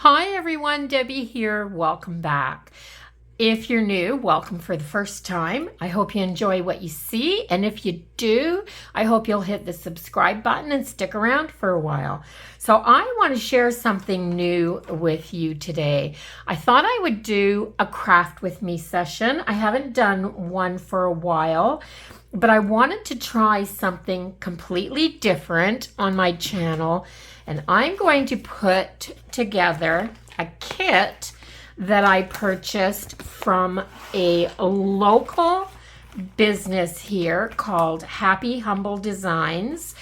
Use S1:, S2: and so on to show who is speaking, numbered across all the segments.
S1: Hi everyone, Debbie here. Welcome back. If you're new, welcome for the first time. I hope you enjoy what you see, and if you do, I hope you'll hit the subscribe button and stick around for a while. So I want to share something new with you today. I thought I would do a craft with me session. I haven't done one for a while, but I wanted to try something completely different on my channel, and I'm going to put together a kit that I purchased from a local business here called Happy Humble Designs.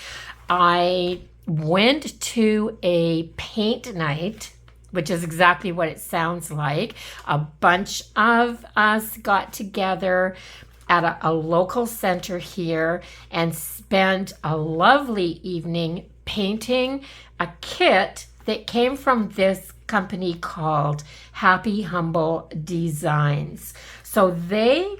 S1: I went to a paint night, which is exactly what it sounds like. A bunch of us got together at a local center here and spent a lovely evening painting a kit that came from this company called Happy Humble Designs. So they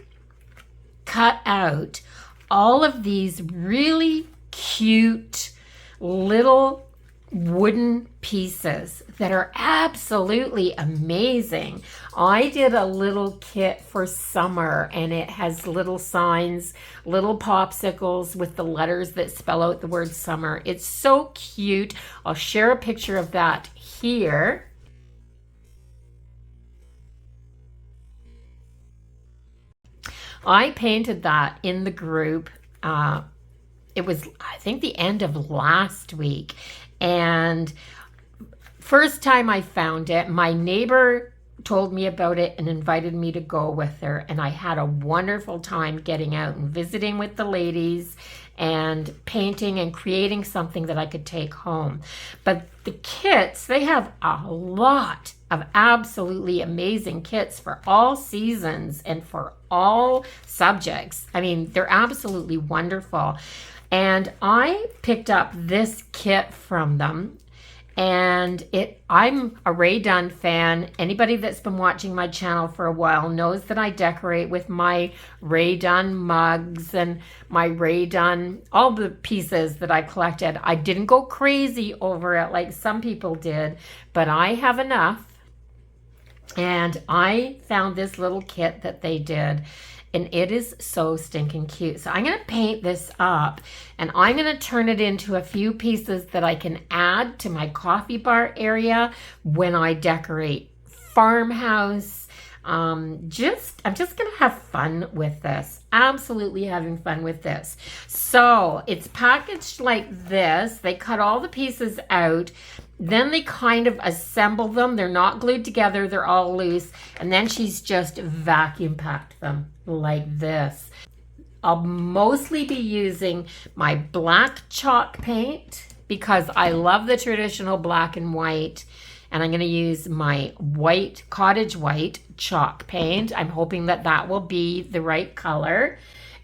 S1: cut out all of these really cute little wooden pieces that are absolutely amazing. I did a little kit for summer, and it has little signs, little popsicles with the letters that spell out the word summer. It's so cute. I'll share a picture of that here. I painted that in the group. It was, I think, the end of last week. And first time I found it, my neighbor told me about it and invited me to go with her. And I had a wonderful time getting out and visiting with the ladies and painting and creating something that I could take home. But the kits, they have a lot of absolutely amazing kits for all seasons and for all subjects. I mean, they're absolutely wonderful. And I picked up this kit from them, and I'm a Rae Dunn fan. Anybody that's been watching my channel for a while knows that I decorate with my Rae Dunn mugs and my Rae Dunn, all the pieces that I collected. I didn't go crazy over it like some people did, but I have enough. And I found this little kit that they did, and it is so stinking cute. So I'm going to paint this up, and I'm going to turn it into a few pieces that I can add to my coffee bar area when I decorate farmhouse. I'm just going to have fun with this. Absolutely having fun with this. So it's packaged like this. They cut all the pieces out. Then they kind of assemble them. They're not glued together. They're all loose. And then she's just vacuum packed them like this. I'll mostly be using my black chalk paint because I love the traditional black and white. And I'm going to use my white, cottage white chalk paint. I'm hoping that that will be the right color.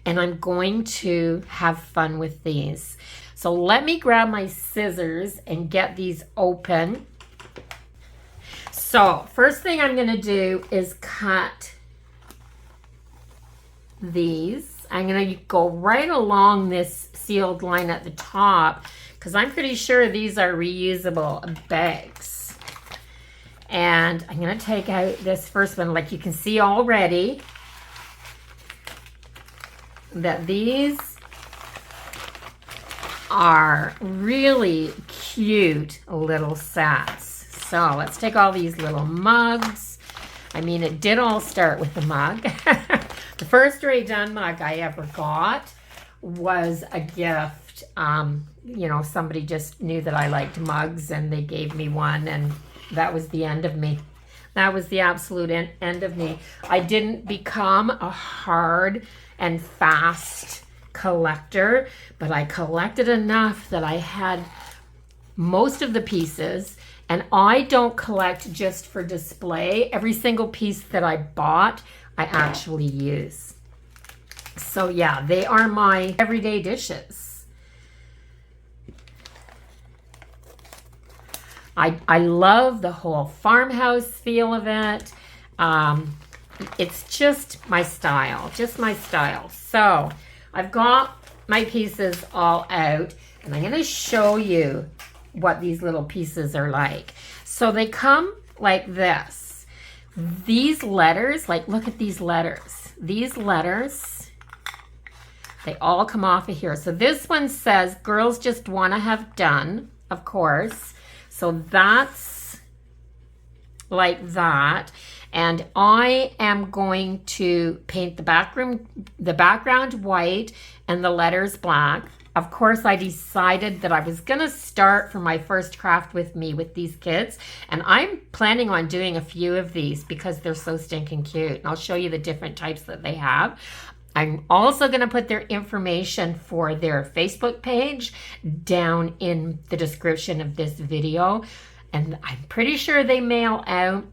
S1: And I'm going to have fun with these. So let me grab my scissors and get these open. So first thing I'm going to do is cut these. I'm going to go right along this sealed line at the top because I'm pretty sure these are reusable bags. And I'm going to take out this first one. Like you can see already that these are really cute little sets. So let's take all these little mugs. I mean, it did all start with the mug. The first Rae Dunn mug I ever got was a gift. You know, somebody just knew that I liked mugs and they gave me one, and that was the end of me. That was the absolute end of me. I didn't become a hard and fast collector, but I collected enough that I had most of the pieces. And I don't collect just for display. Every single piece that I bought, I actually use. So yeah, they are my everyday dishes. I love the whole farmhouse feel of it. It's just my style, So I've got my pieces all out, and I'm going to show you what these little pieces are like. So they come like this. These letters, like look at these letters. These letters, they all come off of here. So this one says, girls just want to have done, of course. So that's like that. And I am going to paint the background white and the letters black. Of course, I decided that I was going to start for my first craft with me with these kids. And I'm planning on doing a few of these because they're so stinking cute. And I'll show you the different types that they have. I'm also going to put their information for their Facebook page down in the description of this video. And I'm pretty sure they mail out.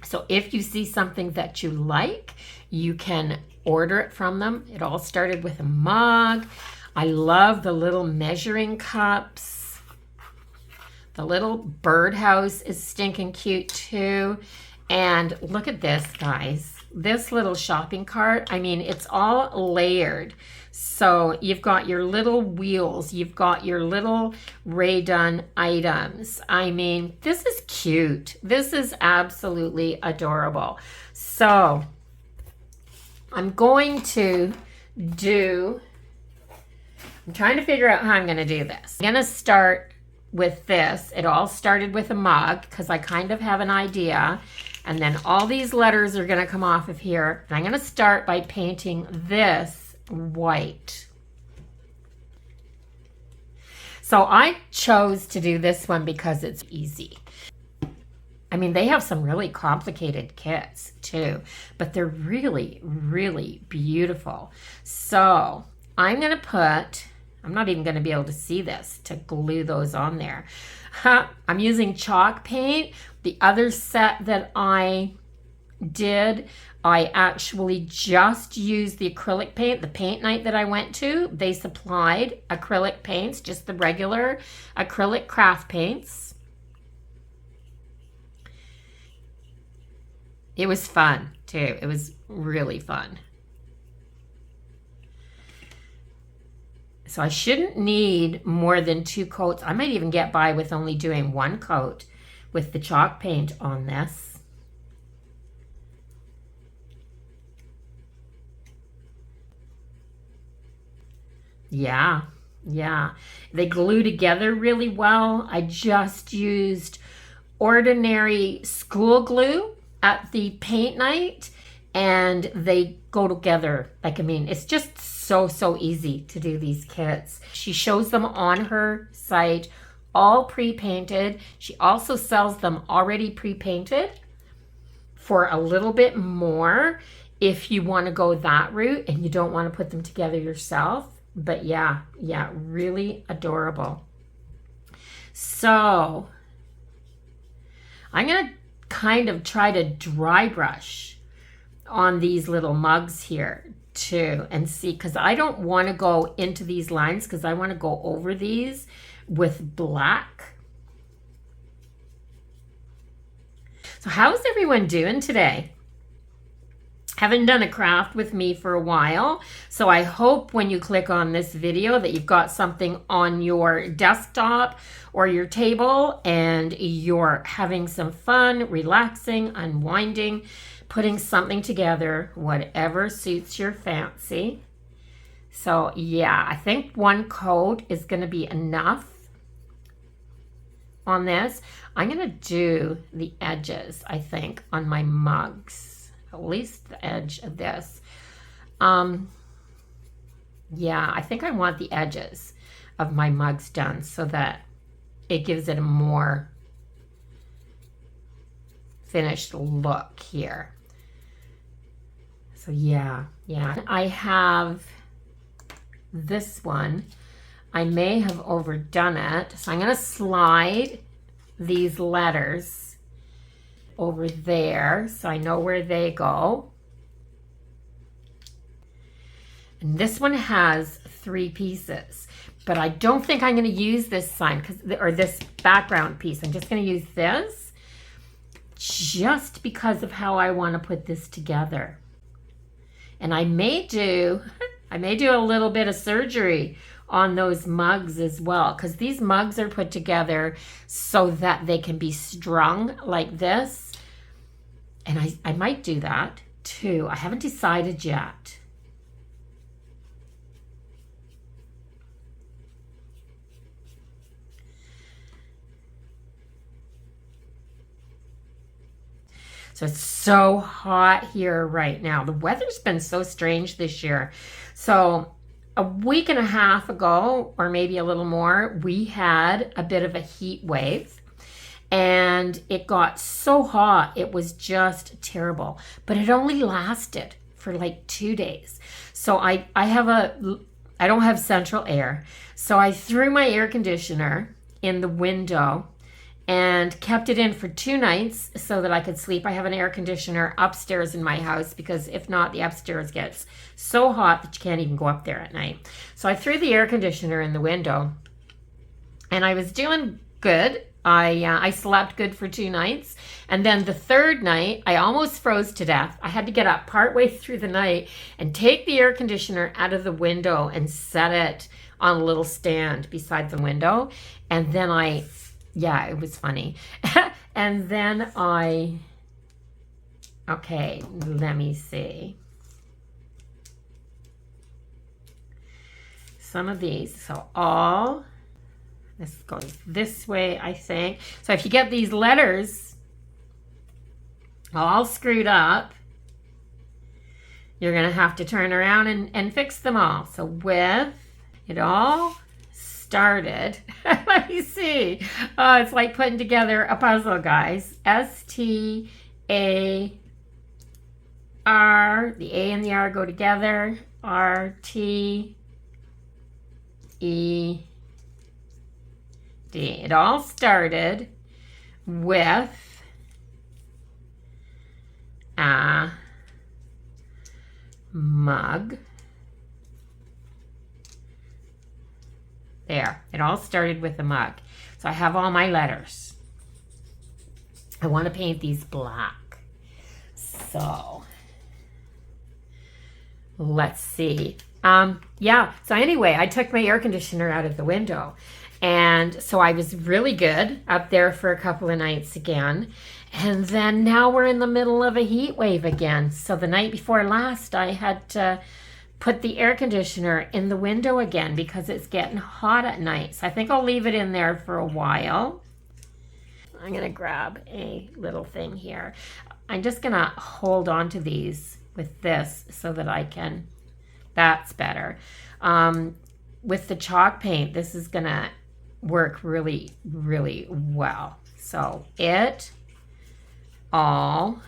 S1: So if you see something that you like, you can order it from them. It all started with a mug. I love the little measuring cups. The little birdhouse is stinking cute too. And look at this, guys. This little shopping cart, I mean, it's all layered. So you've got your little wheels, you've got your little Rae Dunn items. I mean, this is cute. This is absolutely adorable. So I'm going to I'm trying to figure out how I'm going to do this. I'm going to start with this. It all started with a mug because I kind of have an idea. And then all these letters are going to come off of here. And I'm going to start by painting this white. So I chose to do this one because it's easy. I mean, they have some really complicated kits too, but they're really, really beautiful. So I'm going to put, I'm not even going to be able to see this to glue those on there. I'm using chalk paint. The other set that I did, I actually just used the acrylic paint. The paint night that I went to, they supplied acrylic paints, just the regular acrylic craft paints. It was fun too. It was really fun. So I shouldn't need more than 2 coats. I might even get by with only doing 1 coat with the chalk paint on this. Yeah. They glue together really well. I just used ordinary school glue at the paint night and they go together. Like, I mean, it's just so easy to do these kits. She shows them on her site, all pre-painted. She also sells them already pre-painted for a little bit more if you want to go that route and you don't want to put them together yourself. But yeah, really adorable. So I'm going to kind of try to dry brush on these little mugs here too and see, because I don't want to go into these lines because I want to go over these with black. So how's everyone doing today? Haven't done a craft with me for a while, so I hope when you click on this video that you've got something on your desktop or your table and you're having some fun, relaxing, unwinding, putting something together, whatever suits your fancy. So yeah, I think 1 coat is going to be enough on this. I'm going to do the edges, I think, on my mugs. At least the edge of this. Yeah, I think I want the edges of my mugs done so that it gives it a more finished look here. So yeah. I have this one. I may have overdone it. So I'm going to slide these letters over there so I know where they go. And this one has 3 pieces, but I don't think I'm going to use this sign or this background piece. I'm just going to use this just because of how I want to put this together. And I may do a little bit of surgery on those mugs as well, because these mugs are put together so that they can be strung like this. And I might do that too. I haven't decided yet. So it's so hot here right now. The weather's been so strange this year. So a week and a half ago, or maybe a little more, we had a bit of a heat wave. And it got so hot, it was just terrible. But it only lasted for like 2 days. So I don't have central air. So I threw my air conditioner in the window and kept it in for 2 nights so that I could sleep. I have an air conditioner upstairs in my house because if not, the upstairs gets so hot that you can't even go up there at night. So I threw the air conditioner in the window and I was doing good. I slept good for 2 nights. And then the 3rd night, I almost froze to death. I had to get up partway through the night and take the air conditioner out of the window and set it on a little stand beside the window. And then yeah, it was funny. And then okay, let me see. Some of these, so this goes this way, I think. So if you get these letters all screwed up, you're gonna have to turn around and fix them all. So with it all started, let me see. Oh, it's like putting together a puzzle, guys. S-T-A-R, the A and the R go together. R-T-E-D. It all started with a mug. There, it all started with a mug. So I have all my letters. I want to paint these black. So let's see. Yeah, so anyway, I took my air conditioner out of the window. And so I was really good up there for a couple of nights again. And then now we're in the middle of a heat wave again. So the night before last, I had to put the air conditioner in the window again because it's getting hot at night. So I think I'll leave it in there for a while. I'm going to grab a little thing here. I'm just going to hold on to these with this so that I can, that's better. With the chalk paint, this is going to work really, really well. So it all,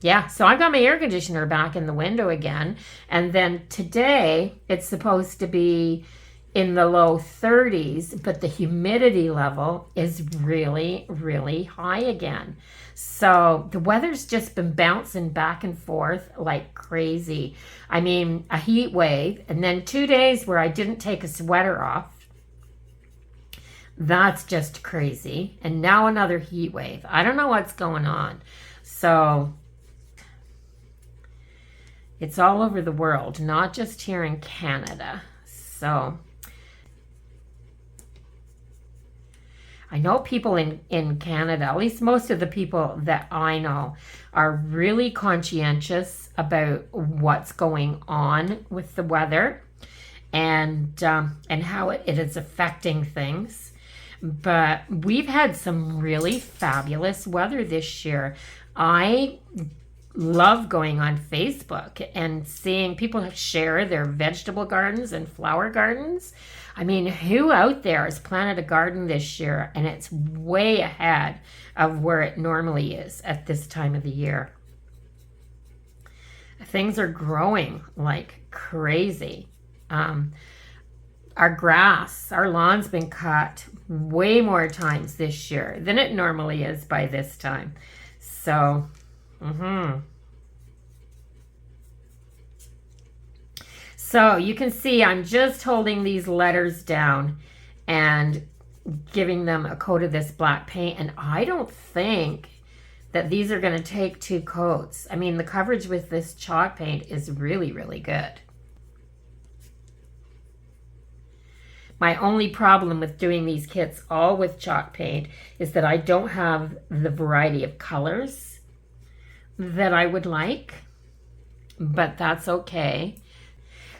S1: yeah, so I've got my air conditioner back in the window again. And then today it's supposed to be in the low 30s, but the humidity level is really, really high again. So the weather's just been bouncing back and forth like crazy. I mean, a heat wave and then 2 days where I didn't take a sweater off. That's just crazy. And now another heat wave. I don't know what's going on. So it's all over the world, not just here in Canada. So I know people in Canada, at least most of the people that I know, are really conscientious about what's going on with the weather and how it is affecting things. But we've had some really fabulous weather this year. I love going on Facebook and seeing people share their vegetable gardens and flower gardens. I mean, who out there has planted a garden this year and it's way ahead of where it normally is at this time of the year? Things are growing like crazy. Our grass, our lawn's been cut way more times this year than it normally is by this time. So, So you can see I'm just holding these letters down and giving them a coat of this black paint. And I don't think that these are going to take 2 coats. I mean, the coverage with this chalk paint is really, really good. My only problem with doing these kits all with chalk paint is that I don't have the variety of colors that I would like, but that's okay.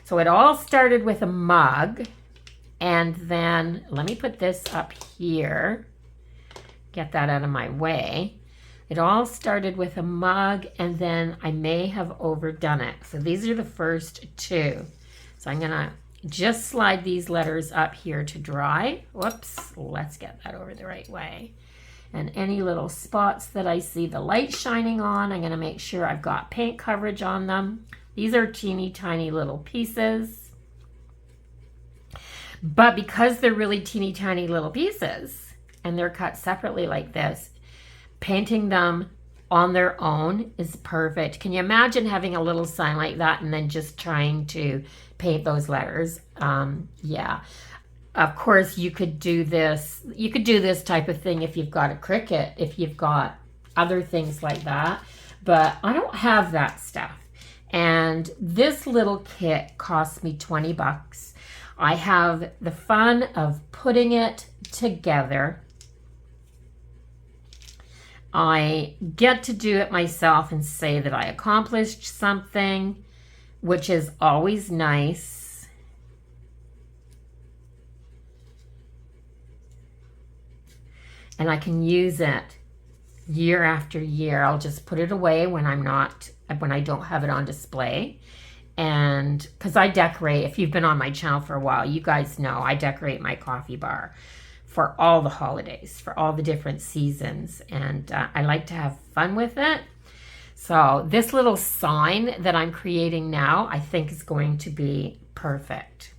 S1: So it all started with a mug, and then let me put this up here, get that out of my way. It all started with a mug, and then I may have overdone it. So these are the first two. So I'm gonna just slide these letters up here to dry. Whoops, let's get that over the right way. And any little spots that I see the light shining on, I'm gonna make sure I've got paint coverage on them. These are teeny tiny little pieces. But because they're really teeny tiny little pieces and they're cut separately like this, painting them on their own is perfect. Can you imagine having a little sign like that and then just trying to paint those letters? Yeah. Of course, you could do this. You could do this type of thing if you've got a Cricut, if you've got other things like that. But I don't have that stuff. And this little kit cost me 20 bucks. I have the fun of putting it together. I get to do it myself and say that I accomplished something, which is always nice. And I can use it year after year. I'll just put it away when I don't have it on display. And because I decorate, if you've been on my channel for a while, you guys know I decorate my coffee bar for all the holidays, for all the different seasons. And I like to have fun with it. So this little sign that I'm creating now, I think is going to be perfect.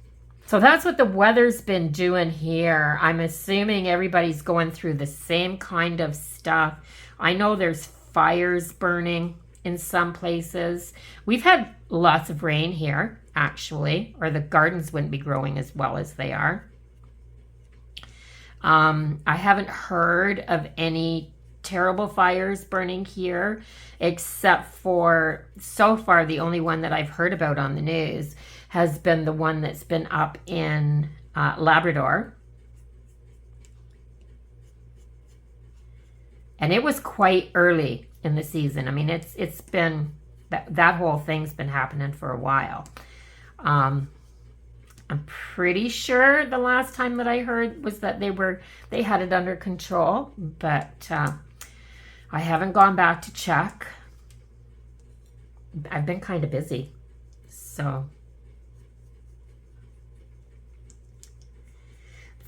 S1: So that's what the weather's been doing here. I'm assuming everybody's going through the same kind of stuff. I know there's fires burning in some places. We've had lots of rain here, actually, or the gardens wouldn't be growing as well as they are. I haven't heard of any terrible fires burning here, except for, so far, the only one that I've heard about on the news has been the one that's been up in Labrador. And it was quite early in the season. I mean, it's been, that whole thing's been happening for a while. I'm pretty sure the last time that I heard was that they had it under control, but I haven't gone back to check. I've been kind of busy, so.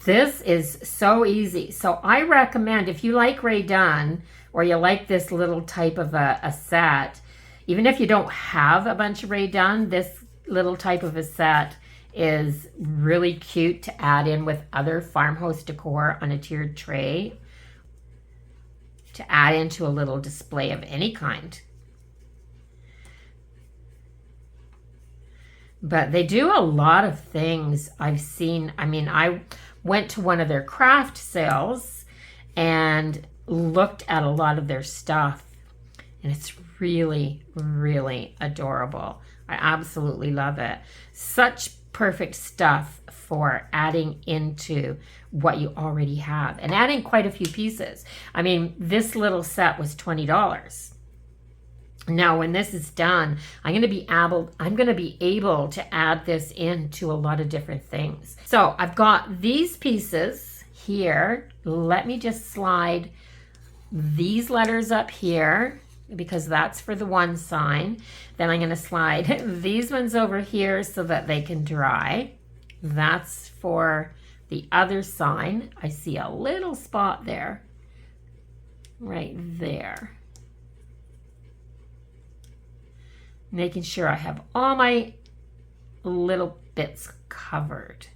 S1: This is so easy. So I recommend, if you like Rae Dunn, or you like this little type of a set, even if you don't have a bunch of Rae Dunn, this little type of a set is really cute to add in with other farmhouse decor on a tiered tray, to add into a little display of any kind. But they do a lot of things I've seen. I mean, I went to one of their craft sales and looked at a lot of their stuff, and it's really, really adorable. I absolutely love it. Such perfect stuff for adding into what you already have and adding quite a few pieces. I mean, this little set was $20. Now, when this is done, I'm going to be able to add this into a lot of different things. So I've got these pieces here. Let me just slide these letters up here, because that's for the one sign. Then I'm going to slide these ones over here so that they can dry. That's for the other sign. I see a little spot there, right there. Making sure I have all my little bits covered.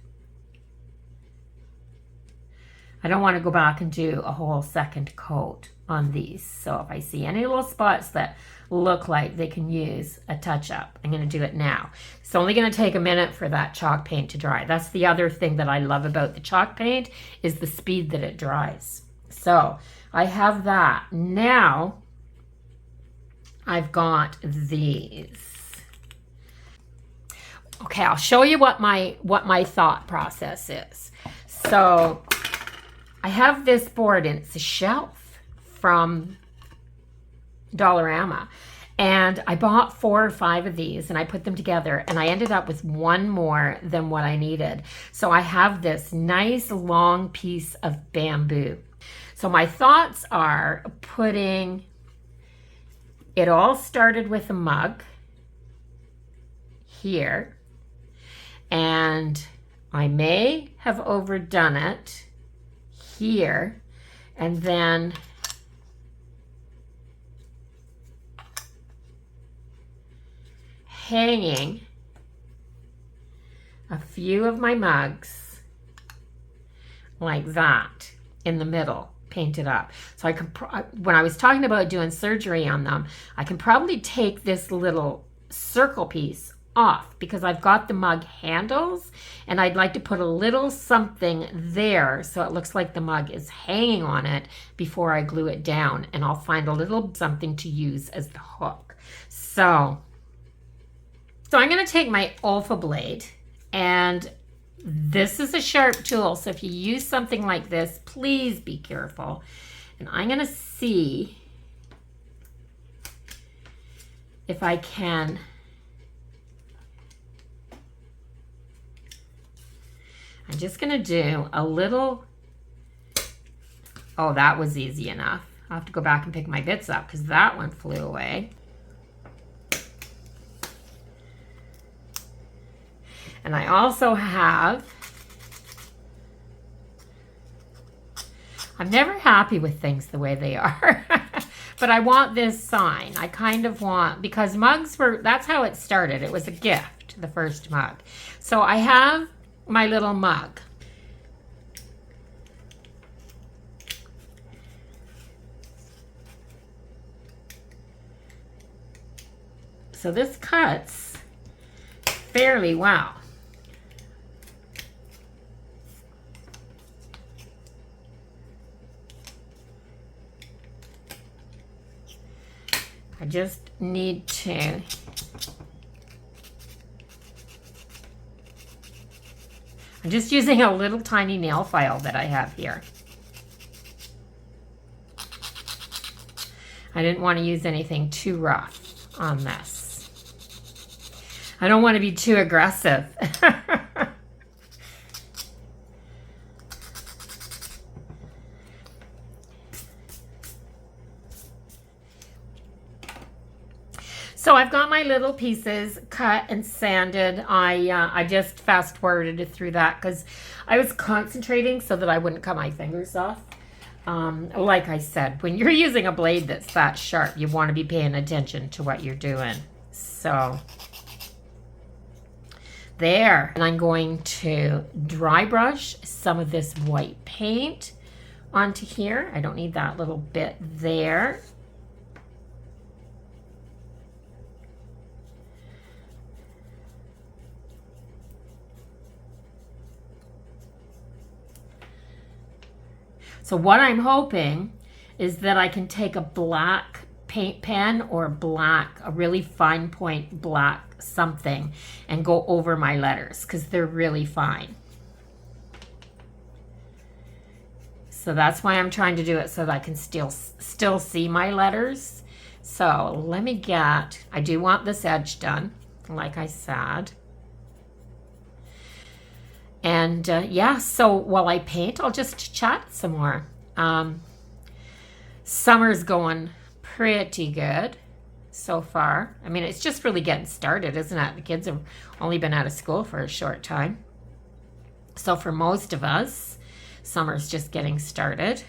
S1: I don't want to go back and do a whole second coat on these. So if I see any little spots that look like they can use a touch-up, I'm going to do it now. It's only going to take a minute for that chalk paint to dry. That's the other thing that I love about the chalk paint, is the speed that it dries. So I have that. Now I've got these. Okay, I'll show you what my thought process is. So I have this board, and it's a shelf from Dollarama. And I bought 4 or 5 of these, and I put them together, and I ended up with one more than what I needed. So I have this nice long piece of bamboo. So my thoughts are putting, it all started with a mug here, and I may have overdone it here, and then hanging a few of my mugs like that in the middle, painted up. So I could, when I was talking about doing surgery on them, I can probably take this little circle piece off because I've got the mug handles, and I'd like to put a little something there so it looks like the mug is hanging on it before I glue it down, and I'll find a little something to use as the hook. So I'm going to take my Olfa blade, and this is a sharp tool, so if you use something like this, please be careful. And I'm going to see if I can I'm just going to do a little, oh, that was easy enough. I'll have to go back and pick my bits up because that one flew away. And I also have, I'm never happy with things the way they are, but I want this sign. I kind of want, because mugs were, that's how it started. It was a gift, the first mug. So I have my little mug. So this cuts fairly well. I just need to I'm just using a little tiny nail file that I have here. I didn't want to use anything too rough on this. I don't want to be too aggressive. So I've got my little pieces cut and sanded. I just fast forwarded through that because I was concentrating so that I wouldn't cut my fingers off. Like I said, when you're using a blade that's that sharp, you want to be paying attention to what you're doing. So there. And I'm going to dry brush some of this white paint onto here. I don't need that little bit there. So what I'm hoping is that I can take a black paint pen or a really fine point black something and go over my letters because they're really fine. So that's why I'm trying to do it so that I can still see my letters. So let me get, I do want this edge done, like I said. And yeah, so while I paint, I'll just chat some more. Summer's going pretty good so far. I mean, it's just really getting started, isn't it? The kids have only been out of school for a short time. So for most of us, summer's just getting started.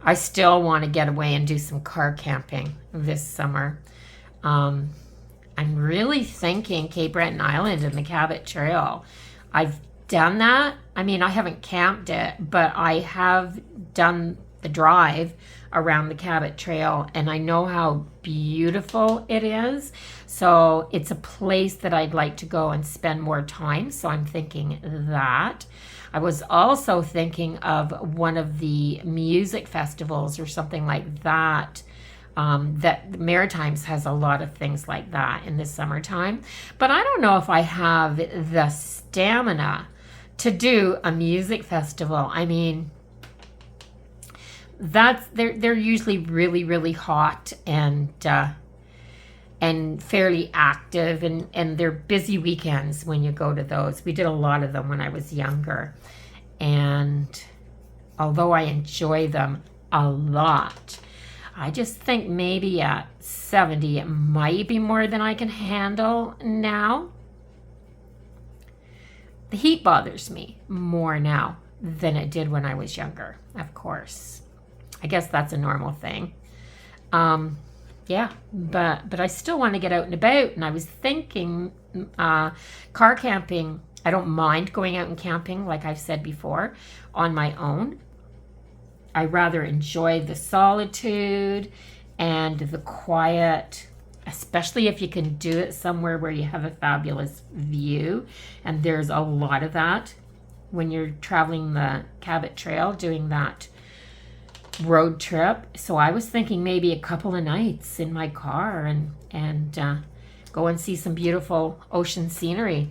S1: I still want to get away and do some car camping this summer. I'm really thinking Cape Breton Island and the Cabot Trail. I've done that. I mean, I haven't camped it, but I have done the drive around the Cabot Trail, and I know how beautiful it is. So it's a place that I'd like to go and spend more time. So I'm thinking that. I was also thinking of one of the music festivals or something like that That the Maritimes has a lot of things like that in the summertime. But I don't know if I have the stamina to do a music festival. I mean, they're usually really hot and fairly active, and they're busy weekends when you go to those. We did a lot of them when I was younger, and although I enjoy them a lot, I just think maybe at 70 it might be more than I can handle now. The heat bothers me more now than it did when I was younger, of course. I guess that's a normal thing. Yeah, but I still want to get out and about, and I was thinking car camping. I don't mind going out and camping, like I've said before, on my own. I rather enjoy the solitude and the quiet, especially if you can do it somewhere where you have a fabulous view, and there's a lot of that when you're traveling the Cabot Trail, doing that road trip. So I was thinking maybe a couple of nights in my car and go and see some beautiful ocean scenery.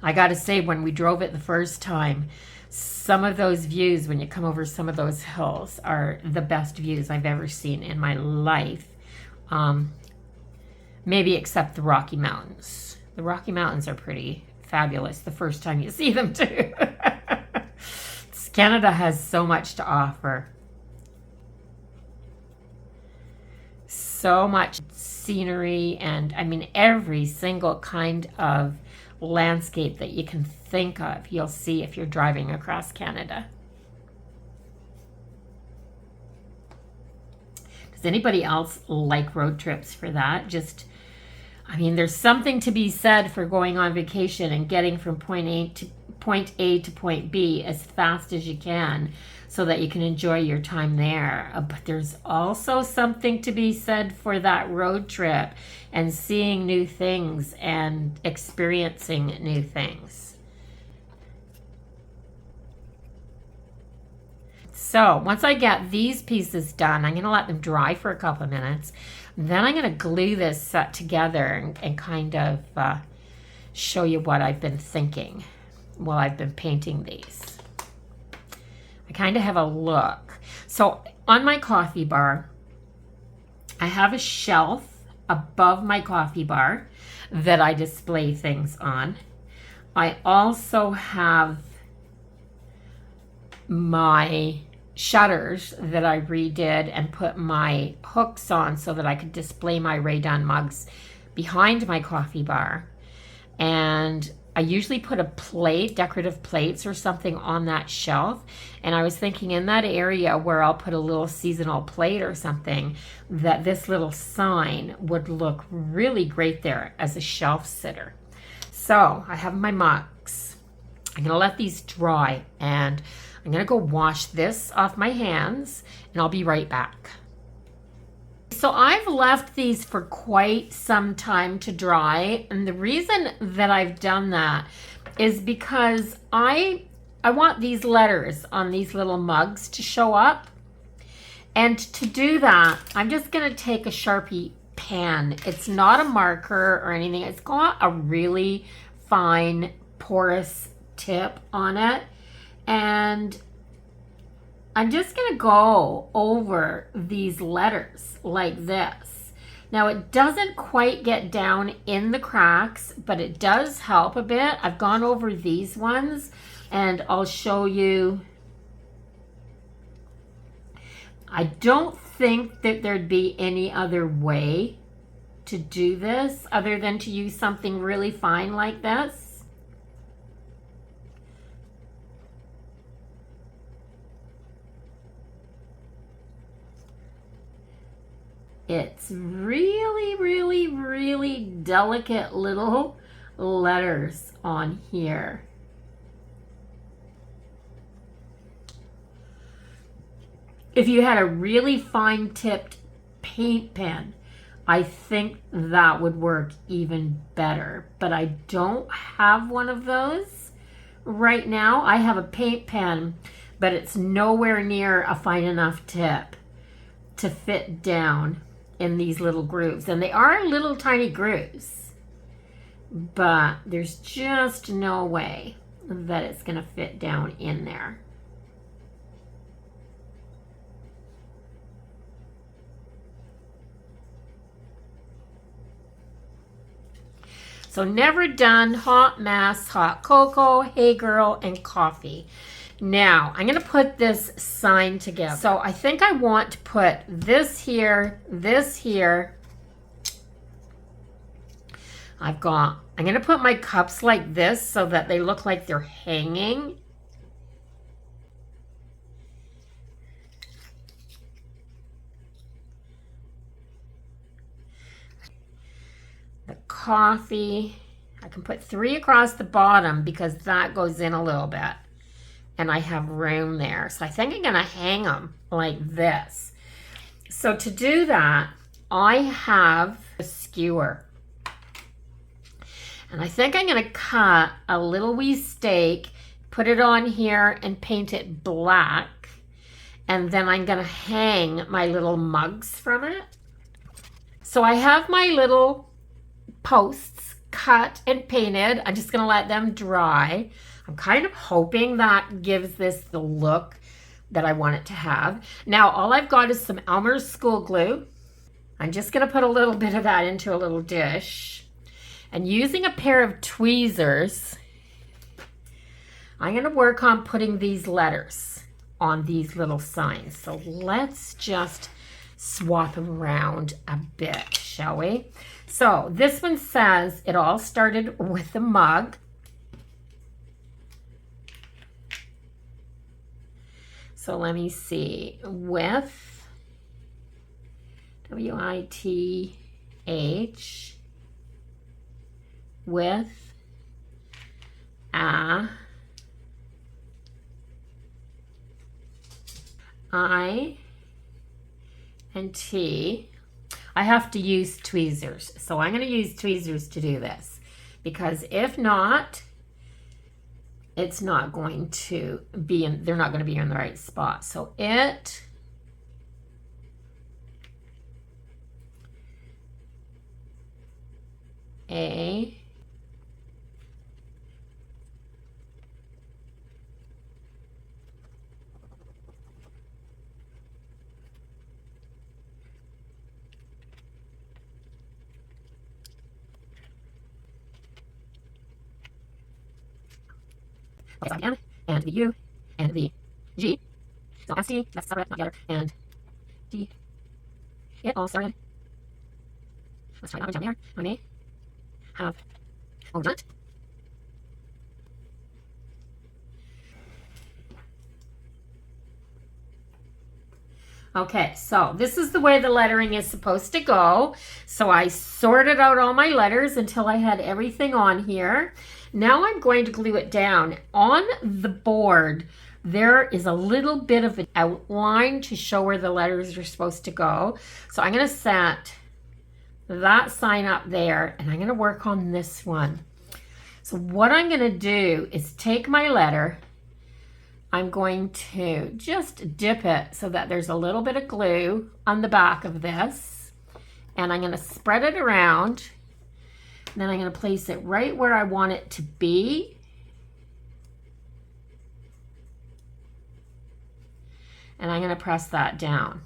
S1: I gotta say, when we drove it the first time, some of those views when you come over some of those hills are the best views I've ever seen in my life. Maybe except the Rocky Mountains. The Rocky Mountains are pretty fabulous the first time you see them too. Canada has so much to offer. So much scenery, and I mean every single kind of landscape that you can think of, you'll see if you're driving across Canada. Does anybody else like road trips for that? I mean, there's something to be said for going on vacation and getting from point A to point B as fast as you can so that you can enjoy your time there. But there's also something to be said for that road trip and seeing new things and experiencing new things. So once I get these pieces done, I'm going to let them dry for a couple of minutes. Then I'm going to glue this set together and kind of show you what I've been thinking while I've been painting these. I kind of have a look. So on my coffee bar, I have a shelf above my coffee bar that I display things on. I also have my shutters that I redid and put my hooks on so that I could display my Rae Dunn mugs behind my coffee bar. And I usually put a plate, decorative plates or something on that shelf. And I was thinking in that area where I'll put a little seasonal plate or something, that this little sign would look really great there as a shelf sitter. So I have my mugs. I'm gonna let these dry, and I'm gonna go wash this off my hands, and I'll be right back. So I've left these for quite some time to dry, and the reason that I've done that is because I want these letters on these little mugs to show up. And to do that, I'm just gonna take a Sharpie pen. It's not a marker or anything. It's got a really fine porous tip on it. And I'm just going to go over these letters like this. Now it doesn't quite get down in the cracks, but it does help a bit. I've gone over these ones and I'll show you. I don't think that there'd be any other way to do this other than to use something really fine like this. It's really delicate little letters on here. If you had a really fine tipped paint pen, I think that would work even better. But I don't have one of those right now. I have a paint pen, but it's nowhere near a fine enough tip. to fit down in these little grooves. And they are little tiny grooves, but there's just no way that it's going to fit down in there. So Never Done, Hot Mess, Hot Cocoa, Hey Girl, and Coffee. Now, I'm going to put this sign together. So I think I want to put this here, this here. I'm going to put my cups like this so that they look like they're hanging. The coffee, I can put 3 across the bottom because that goes in a little bit and I have room there. So I think I'm going to hang them like this. So to do that, I have a skewer. And I think I'm going to cut a little wee steak, put it on here and paint it black. And then I'm going to hang my little mugs from it. So I have my little posts cut and painted. I'm just going to let them dry. I'm kind of hoping that gives this the look that I want it to have. Now all I've got is some Elmer's school glue. I'm just going to put a little bit of that into a little dish. And using a pair of tweezers, I'm going to work on putting these letters on these little signs. So let's just swap them around a bit, shall we? So this one says it all started with a mug. So let me see, with W-I-T-H, with a I and T. I have to use tweezers. So I'm going to use tweezers to do this because if not, it's not going to be in, they're not going to be in the right spot. So it A the N and the U and the G. So S-T, that's separate, not together, and D. It all started. Let's try that one down there. I may have overdone. Okay, so this is the way the lettering is supposed to go. So I sorted out all my letters until I had everything on here. Now I'm going to glue it down. On the board, there is a little bit of an outline to show where the letters are supposed to go. So I'm going to set that sign up there and I'm going to work on this one. So what I'm going to do is take my letter. I'm going to just dip it so that there's a little bit of glue on the back of this. And I'm going to spread it around. And then I'm going to place it right where I want it to be. And I'm going to press that down.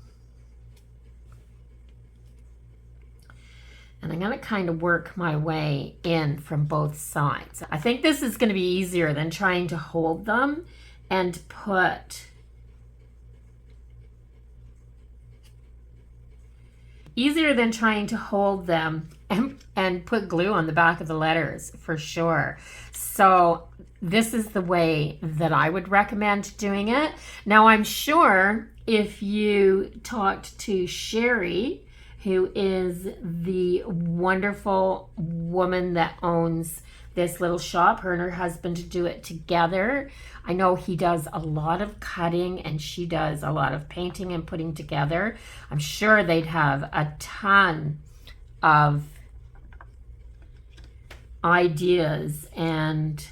S1: And I'm going to kind of work my way in from both sides. I think this is going to be easier than trying to hold them and put them and put glue on the back of the letters for sure. So this is the way that I would recommend doing it. Now I'm sure if you talked to Sherry, who is the wonderful woman that owns this little shop, her and her husband do it together. I know he does a lot of cutting and she does a lot of painting and putting together. I'm sure they'd have a ton of ideas and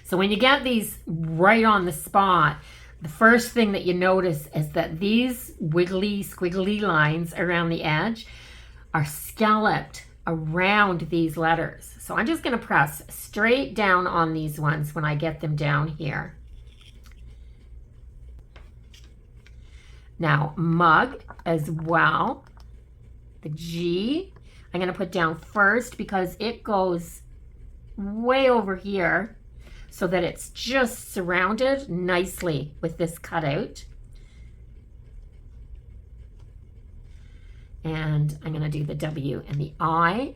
S1: So when you get these right on the spot, the first thing that you notice is that these wiggly, squiggly lines around the edge are scalloped around these letters. So I'm just going to press straight down on these ones when I get them down here. Now, mug as well. The G, I'm going to put down first because it goes way over here so that it's just surrounded nicely with this cutout. And I'm going to do the W and the I.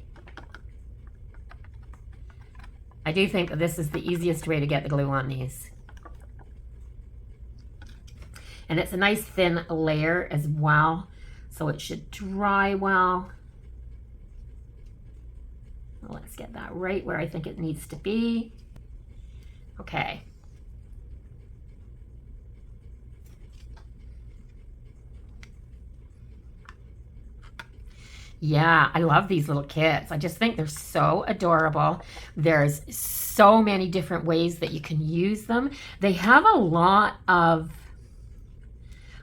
S1: I do think this is the easiest way to get the glue on these. And it's a nice thin layer as well, so it should dry well. Let's get that right where I think it needs to be. Okay. Yeah, I love these little kits. I just think they're so adorable. There's so many different ways that you can use them. They have a lot of,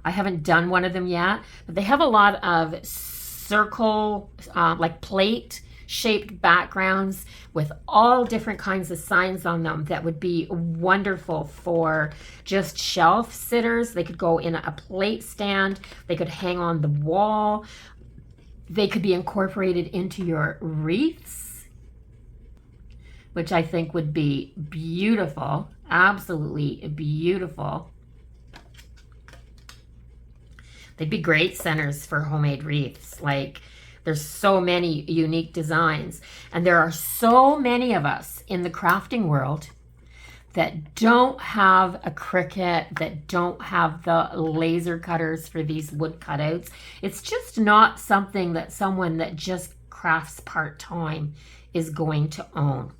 S1: I haven't done one of them yet, but they have a lot of circle, like plate shaped backgrounds with all different kinds of signs on them that would be wonderful for just shelf sitters. They could go in a plate stand. They could hang on the wall. They could be incorporated into your wreaths, which I think would be beautiful, absolutely beautiful. They'd be great centers for homemade wreaths. Like, there's so many unique designs, and there are so many of us in the crafting world that don't have a Cricut, that don't have the laser cutters for these wood cutouts. It's just not something that someone that just crafts part-time is going to own.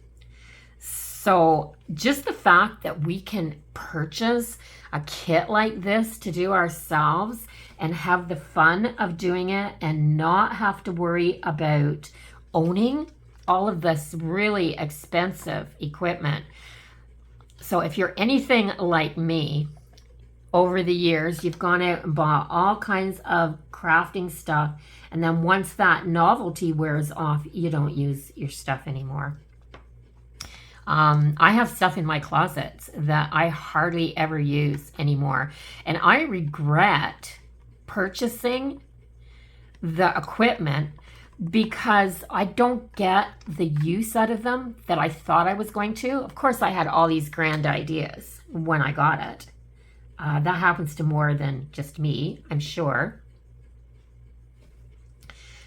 S1: So just the fact that we can purchase a kit like this to do ourselves and have the fun of doing it and not have to worry about owning all of this really expensive equipment. So if you're anything like me, over the years, you've gone out and bought all kinds of crafting stuff, and then once that novelty wears off, you don't use your stuff anymore. I have stuff in my closets that I hardly ever use anymore, and I regret purchasing the equipment because I don't get the use out of them that I thought I was going to. Of course, I had all these grand ideas when I got it. That happens to more than just me, I'm sure.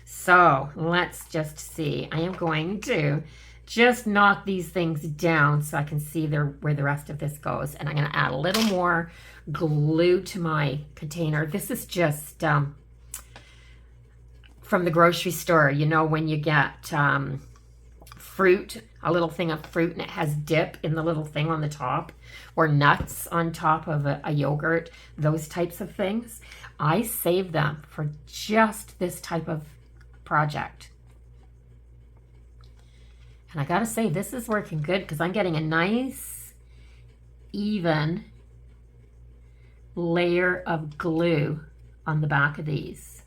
S1: So let's just see. I am going to just knock these things down so I can see where the rest of this goes. And I'm going to add a little more glue to my container. This is just from the grocery store. You know, when you get fruit, a little thing of fruit, and it has dip in the little thing on the top, or nuts on top of a yogurt, those types of things. I save them for just this type of project. And I gotta say, this is working good because I'm getting a nice, even layer of glue on the back of these.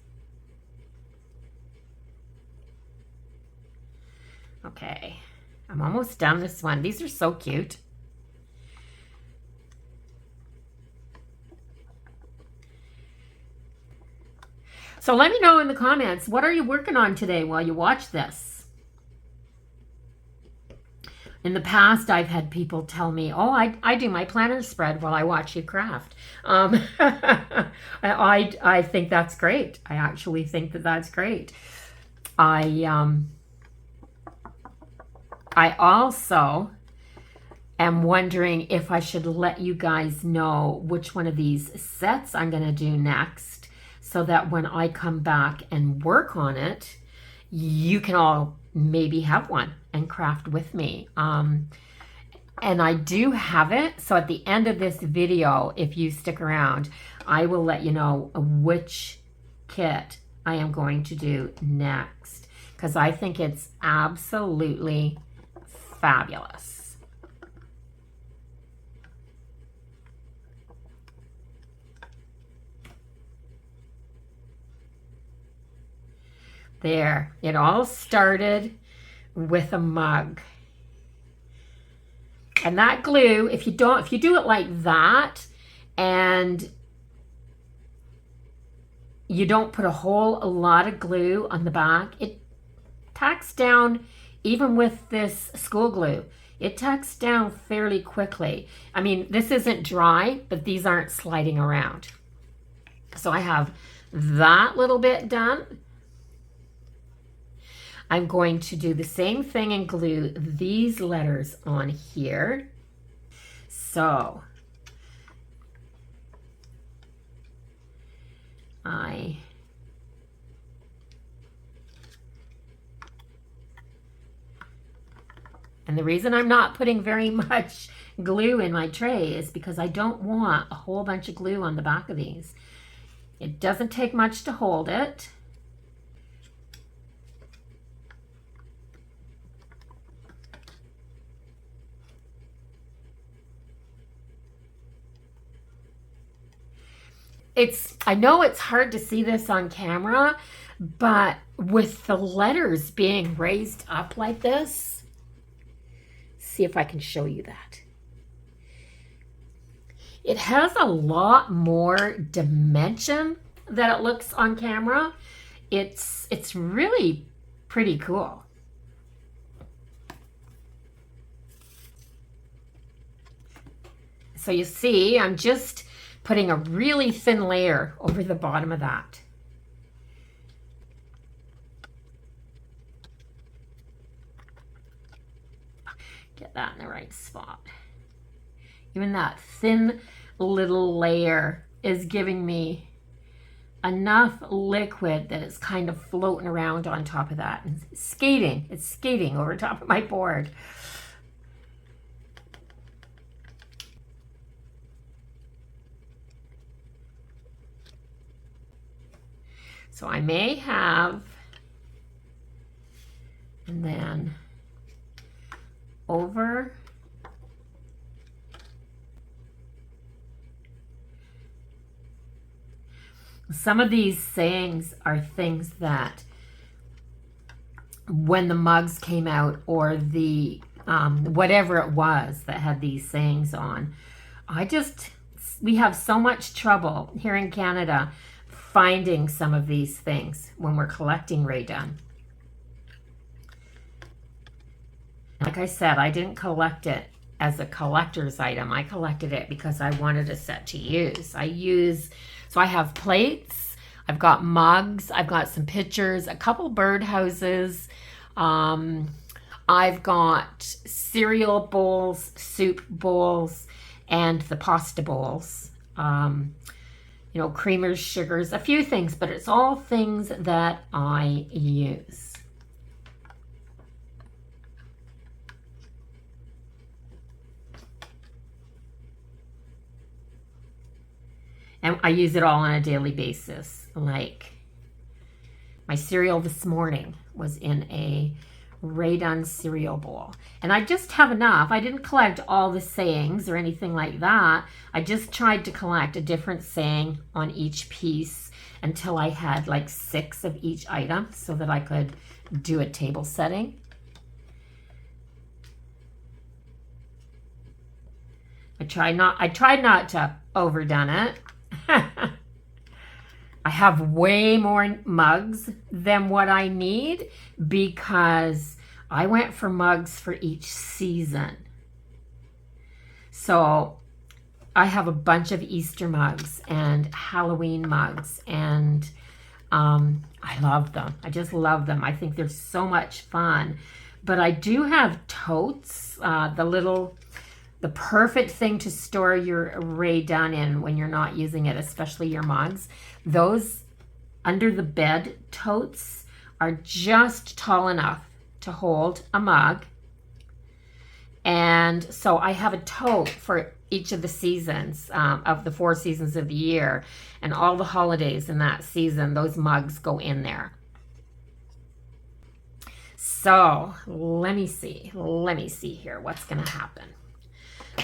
S1: Okay, I'm almost done this one. These are so cute. So let me know in the comments, what are you working on today while you watch this? In the past, I've had people tell me, oh, I do my planner spread while I watch you craft. I think that's great. I actually think that that's great. I also am wondering if I should let you guys know which one of these sets I'm going to do next, so that when I come back and work on it, you can all maybe have one and craft with me. And I do have it, so at the end of this video, if you stick around, I will let you know which kit I am going to do next, because I think it's absolutely fabulous. There, it all started with a mug. And that glue, if you do it like that and you don't put a lot of glue on the back, it tacks down. Even with this school glue, it tacks down fairly quickly. I mean, this isn't dry, but these aren't sliding around. So I have that little bit done. I'm going to do the same thing and glue these letters on here. So and the reason I'm not putting very much glue in my tray is because I don't want a whole bunch of glue on the back of these. It doesn't take much to hold it. I know it's hard to see this on camera, but with the letters being raised up like this, see if I can show you that. It has a lot more dimension than it looks on camera. It's really pretty cool. So you see, I'm just putting a really thin layer over the bottom of that. Get that in the right spot. Even that thin little layer is giving me enough liquid that it's kind of floating around on top of that and skating. It's skating over top of my board. So I may have, and then over some of these sayings are things that when the mugs came out, or the whatever it was that had these sayings on, we have so much trouble here in Canada finding some of these things when we're collecting Rae Dunn. Like I said, I didn't collect it as a collector's item. I collected it because I wanted a set to use. So I have plates, I've got mugs, I've got some pictures, a couple birdhouses, I've got cereal bowls, soup bowls, and the pasta bowls. You know, creamers, sugars, a few things, but it's all things that I use. And I use it all on a daily basis. Like my cereal this morning was in a Rae Dunn cereal bowl. And I just have enough. I didn't collect all the sayings or anything like that. I just tried to collect a different saying on each piece until I had like 6 of each item so that I could do a table setting. I tried not to overdone it. I have way more mugs than what I need because I went for mugs for each season. So I have a bunch of Easter mugs and Halloween mugs, and I love them. I just love them. I think they're so much fun. But I do have totes, the perfect thing to store your Rae Dunn in when you're not using it, especially your mugs. Those under the bed totes are just tall enough to hold a mug. And so I have a tote for each of the seasons, of the 4 seasons of the year, and all the holidays in that season, those mugs go in there. So let me see here what's going to happen.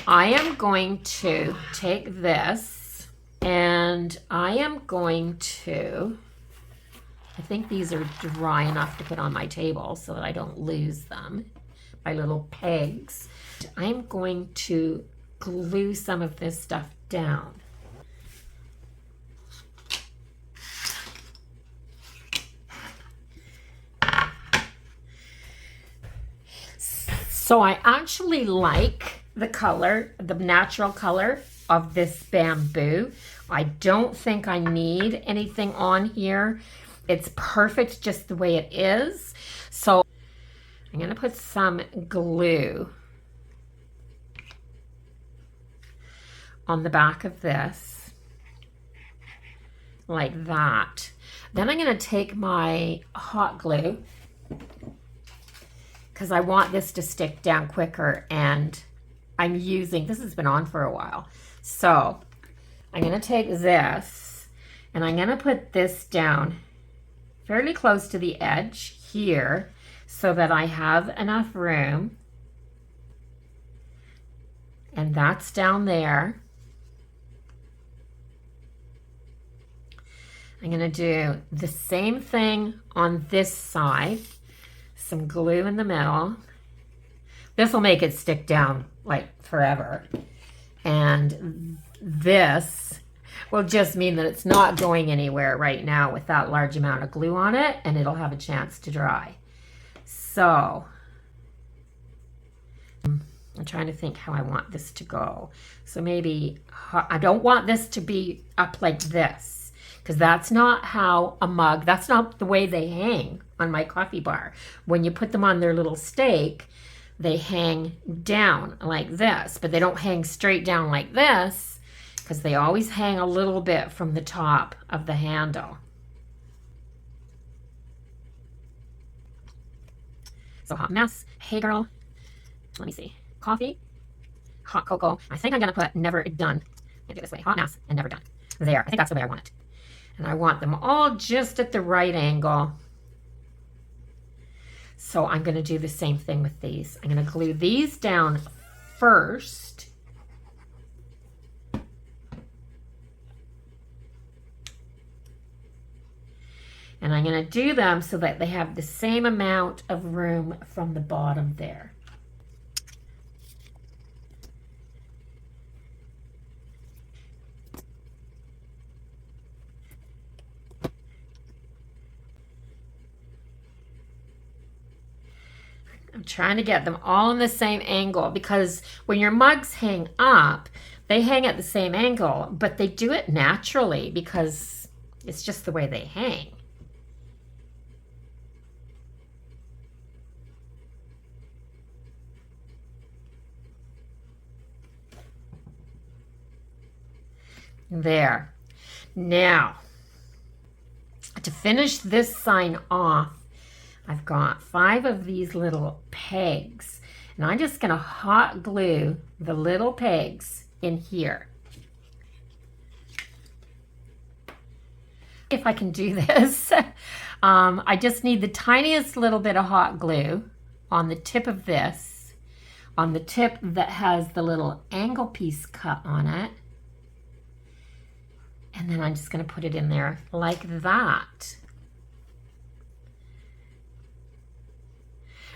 S1: I am going to take this and I am going to I think these are dry enough to put on my table so that I don't lose them, my little pegs. I'm going to glue some of this stuff down. So I actually like the color, the natural color of this bamboo. I don't think I need anything on here. It's perfect just the way it is. So I'm going to put some glue on the back of this, like that. Then I'm going to take my hot glue, because I want this to stick down quicker, and I'm using, this has been on for a while. So I'm going to take this and I'm going to put this down fairly close to the edge here so that I have enough room. And that's down there. I'm going to do the same thing on this side. Some glue in the middle. This will make it stick down like forever. And this will just mean that it's not going anywhere right now with that large amount of glue on it, and it'll have a chance to dry. So I'm trying to think how I want this to go. So maybe I don't want this to be up like this, because that's not how a mug, that's not the way they hang on my coffee bar. When you put them on their little stake, they hang down like this, but they don't hang straight down like this, because they always hang a little bit from the top of the handle. So hot mess, hey girl, let me see, coffee, hot cocoa. I think I'm gonna put never done. I do it this way, hot mess and never done. There, I think that's the way I want it. And I want them all just at the right angle. So I'm going to do the same thing with these. I'm going to glue these down first. And I'm going to do them so that they have the same amount of room from the bottom there. I'm trying to get them all in the same angle, because when your mugs hang up, they hang at the same angle, but they do it naturally because it's just the way they hang. There. Now, to finish this sign off, I've got 5 of these little pegs, and I'm just going to hot glue the little pegs in here. If I can do this, I just need the tiniest little bit of hot glue on the tip of this, on the tip that has the little angle piece cut on it. And then I'm just going to put it in there like that.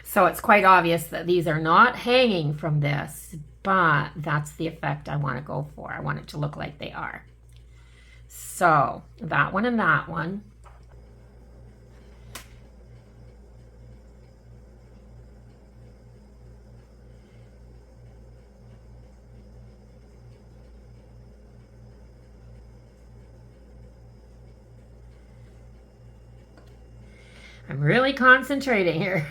S1: So it's quite obvious that these are not hanging from this, but that's the effect I want to go for. I want it to look like they are. So that one and that one. I'm really concentrating here.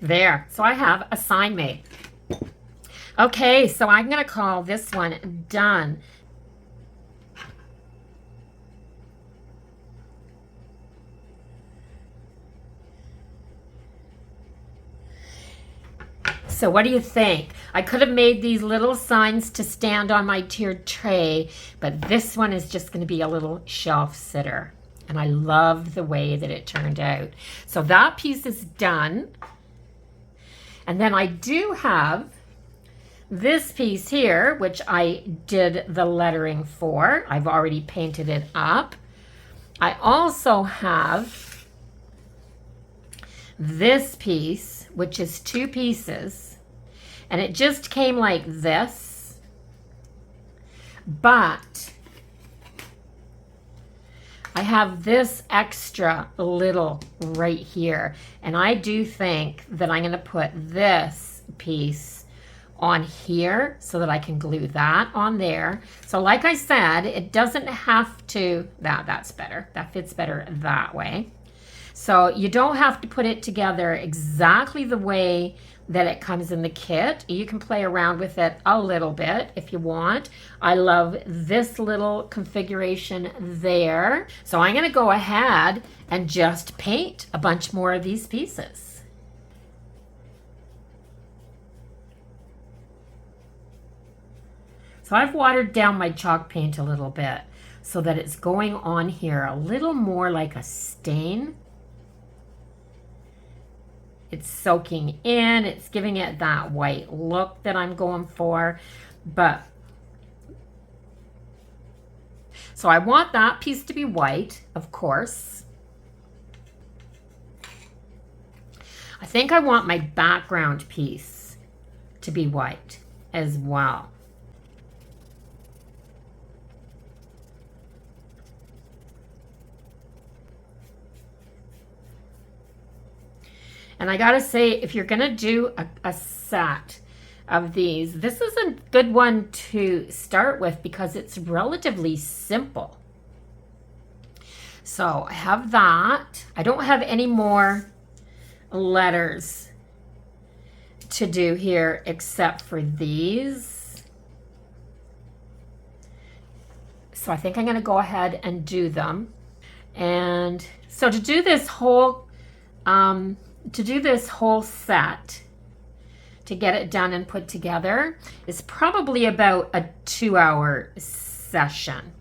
S1: There, so I have a sign made. Okay, so I'm going to call this one done. So what do you think? I could have made these little signs to stand on my tiered tray, but this one is just going to be a little shelf sitter. And I love the way that it turned out. So that piece is done. And then I do have this piece here, which I did the lettering for. I've already painted it up. I also have this piece, which is 2 pieces, and it just came like this, but I have this extra little right here, and I do think that I'm going to put this piece on here so that I can glue that on there. So like I said, it doesn't have to, that's better. That fits better that way. So you don't have to put it together exactly the way that it comes in the kit. You can play around with it a little bit if you want. I love this little configuration there. So I'm going to go ahead and just paint a bunch more of these pieces. So I've watered down my chalk paint a little bit so that it's going on here a little more like a stain. It's soaking in, it's giving it that white look that I'm going for. But, so I want that piece to be white, of course. I think I want my background piece to be white as well. And I gotta say, if you're gonna do a set of these, this is a good one to start with because it's relatively simple. So I have that. I don't have any more letters to do here except for these. So I think I'm gonna go ahead and do them. And so to do this whole set, to get it done and put together, is probably about a 2-hour session.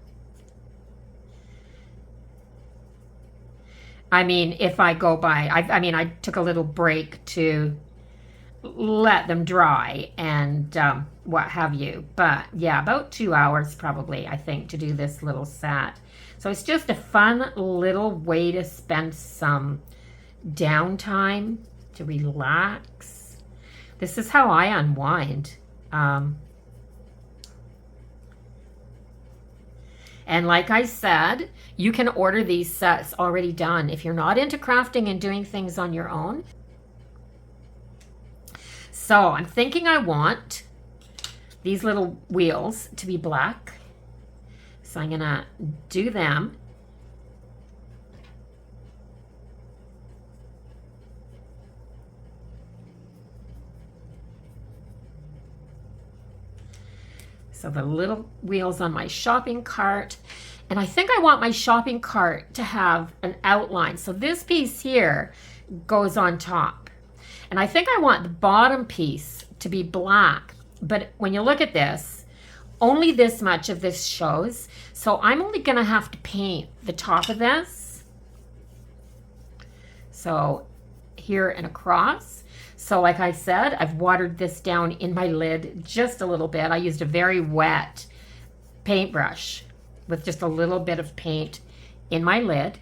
S1: I mean, if I go by, I took a little break to let them dry and what have you. But yeah, about 2 hours probably, I think, to do this little set. So it's just a fun little way to spend some downtime, to relax. This is how I unwind. And like I said, you can order these sets already done. If you're not into crafting and doing things on your own. So I'm thinking I want these little wheels to be black. So I'm gonna do them. So the little wheels on my shopping cart. And I think I want my shopping cart to have an outline. So this piece here goes on top. And I think I want the bottom piece to be black. But when you look at this, only this much of this shows. So I'm only gonna have to paint the top of this. So here and across. So like I said, I've watered this down in my lid just a little bit. I used a very wet paintbrush with just a little bit of paint in my lid.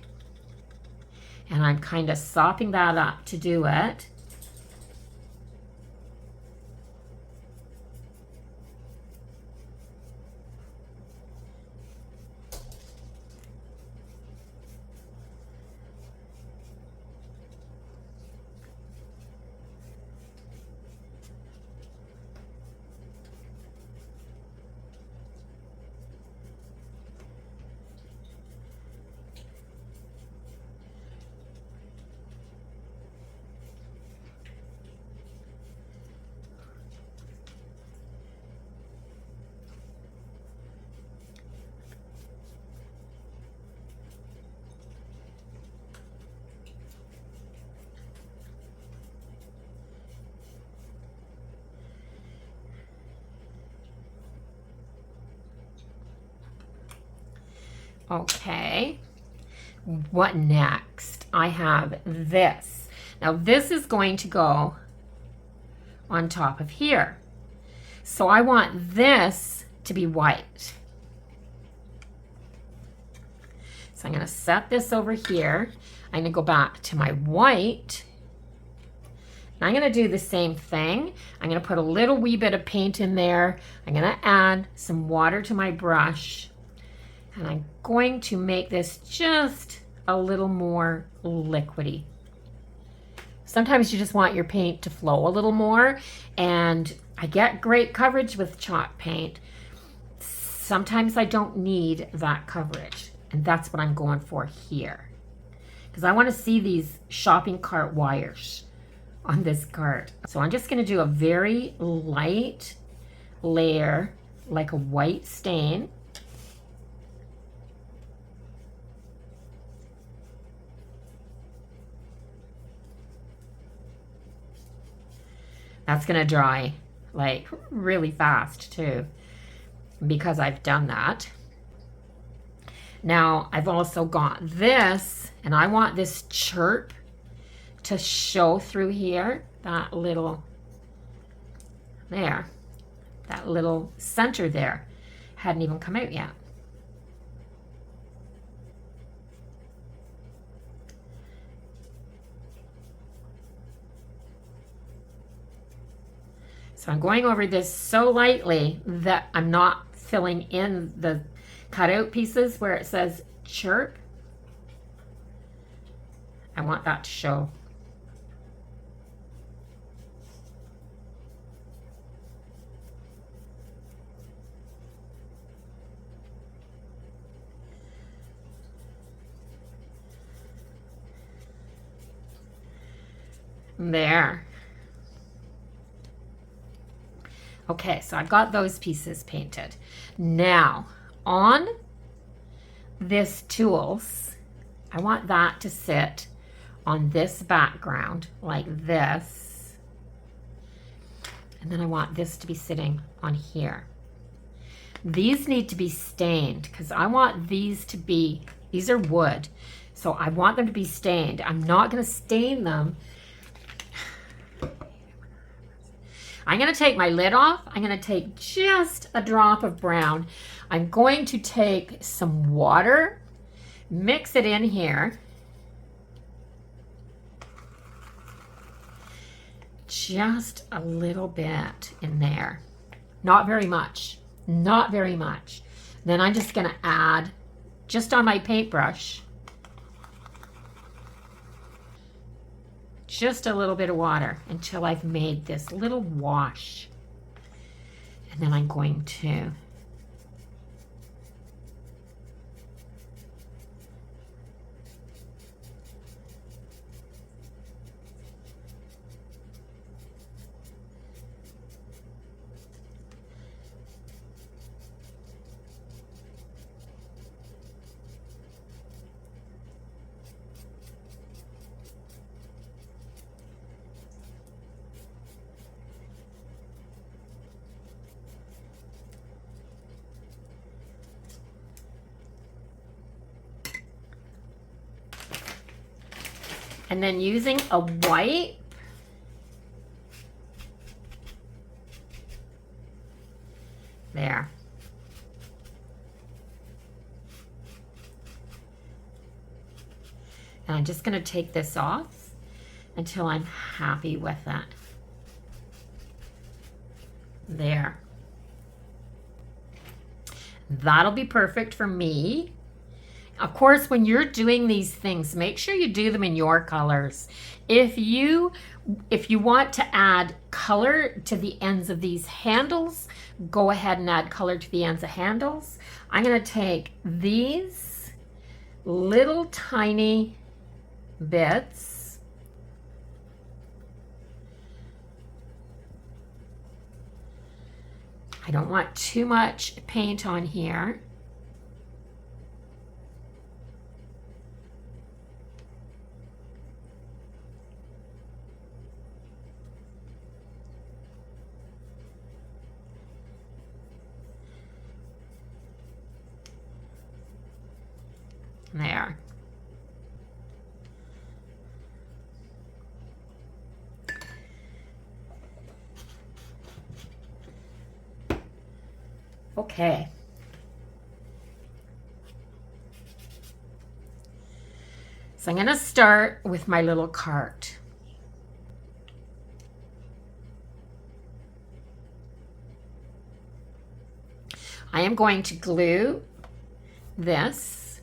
S1: And I'm kind of sopping that up to do it. Okay, what next? I have this. Now this is going to go on top of here. So I want this to be white. So I'm going to set this over here. I'm going to go back to my white. And I'm going to do the same thing. I'm going to put a little wee bit of paint in there. I'm going to add some water to my brush. And I'm going to make this just a little more liquidy. Sometimes you just want your paint to flow a little more. And I get great coverage with chalk paint. Sometimes I don't need that coverage. And that's what I'm going for here. Because I want to see these shopping cart wires on this cart. So I'm just going to do a very light layer, like a white stain. That's going to dry like really fast too, because I've done that. Now I've also got this, and I want this chirp to show through here, that little, there, that little center there hadn't even come out yet. So I'm going over this so lightly that I'm not filling in the cutout pieces where it says chirp. I want that to show. There. Okay, so I've got those pieces painted. Now, on this tools, I want that to sit on this background like this. And then I want this to be sitting on here. These need to be stained because I want these to be, these are wood, so I want them to be stained. I'm not going to stain them. I'm going to take my lid off. I'm going to take just a drop of brown. I'm going to take some water, mix it in here. Just a little bit in there. Not very much. Not very much. Then I'm just going to add, just on my paintbrush, just a little bit of water until I've made this little wash. And then I'm going to and then using a wipe, there. And I'm just going to take this off until I'm happy with it. There. That'll be perfect for me. Of course, when you're doing these things, make sure you do them in your colors. If you want to add color to the ends of these handles, go ahead and add color to the ends of handles. I'm going to take these little tiny bits. I don't want too much paint on here. There. Okay. So I'm going to start with my little cart. I am going to glue this.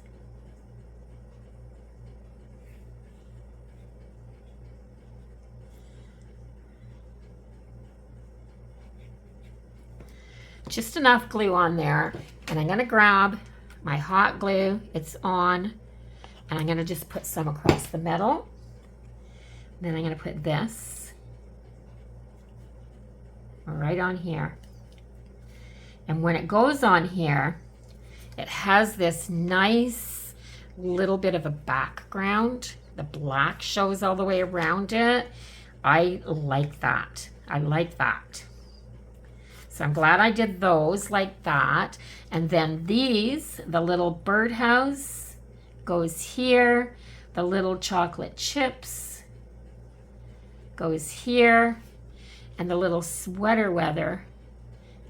S1: Just enough glue on there. And I'm going to grab my hot glue. It's on. And I'm going to just put some across the middle. Then I'm going to put this right on here. And when it goes on here, it has this nice little bit of a background. The black shows all the way around it. I like that. I like that. So I'm glad I did those like that. And then these, the little birdhouse goes here. The little chocolate chips goes here. And the little sweater weather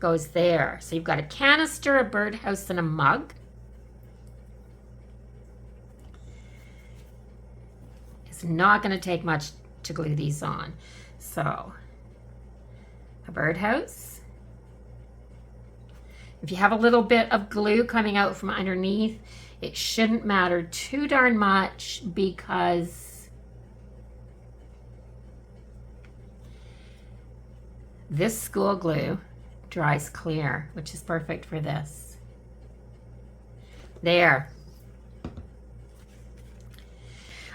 S1: goes there. So you've got a canister, a birdhouse, and a mug. It's not going to take much to glue these on. So a birdhouse. If you have a little bit of glue coming out from underneath, it shouldn't matter too darn much because this school glue dries clear, which is perfect for this. There.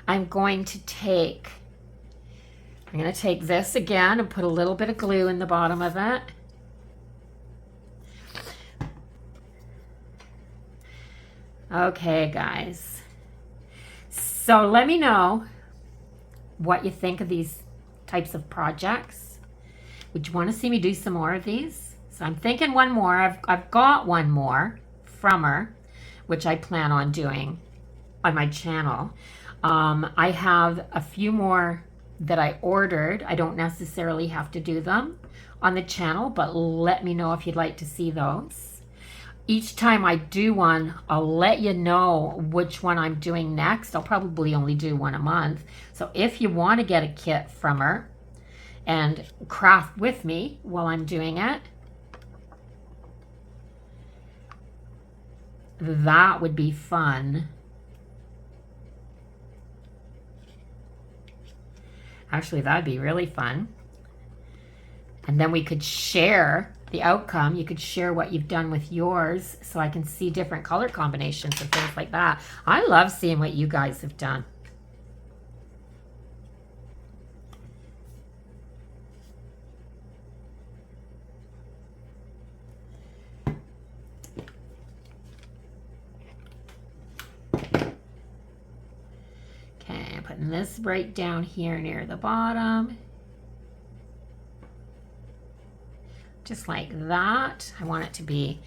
S1: I'm going to take this again and put a little bit of glue in the bottom of it. Okay, guys. So let me know what you think of these types of projects. Would you want to see me do some more of these? So I'm thinking one more. I've got one more from her, which I plan on doing on my channel. I have a few more that I ordered. I don't necessarily have to do them on the channel, but let me know if you'd like to see those. Each time I do one, I'll let you know which one I'm doing next. I'll probably only do one a month. So if you want to get a kit from her and craft with me while I'm doing it, that would be fun. Actually, that'd be really fun. And then we could share the outcome. You could share what you've done with yours so I can see different color combinations and things like that. I love seeing what you guys have done. Okay, I'm putting this right down here near the bottom. Just like that. I want it to be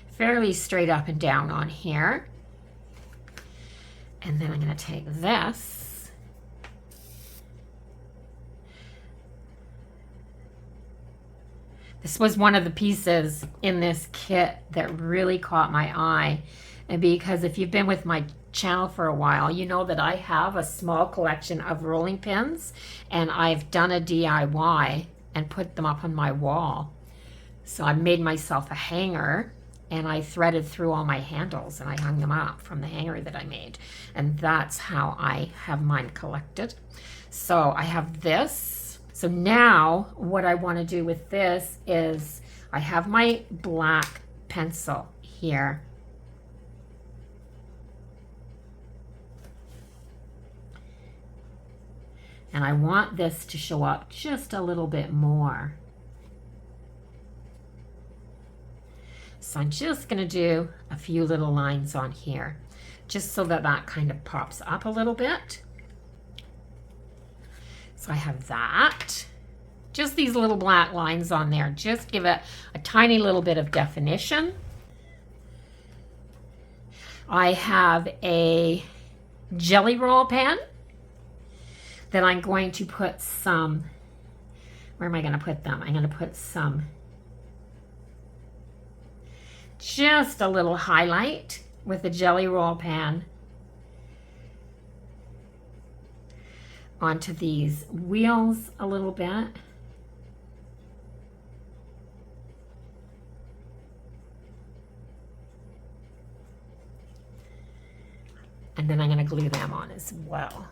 S1: fairly straight up and down on here. And then I'm going to take this. This was one of the pieces in this kit that really caught my eye. And because if you've been with my channel for a while, you know that I have a small collection of rolling pins, and I've done a DIY and put them up on my wall. So I made myself a hanger and I threaded through all my handles and I hung them up from the hanger that I made. And that's how I have mine collected. So I have this. So now what I want to do with this is I have my black pencil here. And I want this to show up just a little bit more. So I'm just going to do a few little lines on here, just so that that kind of pops up a little bit. So I have that. Just these little black lines on there. Just give it a tiny little bit of definition. I have a jelly roll pen that I'm going to put some, where am I going to put them? I'm going to put some, just a little highlight with the jelly roll pen onto these wheels a little bit. And then I'm going to glue them on as well.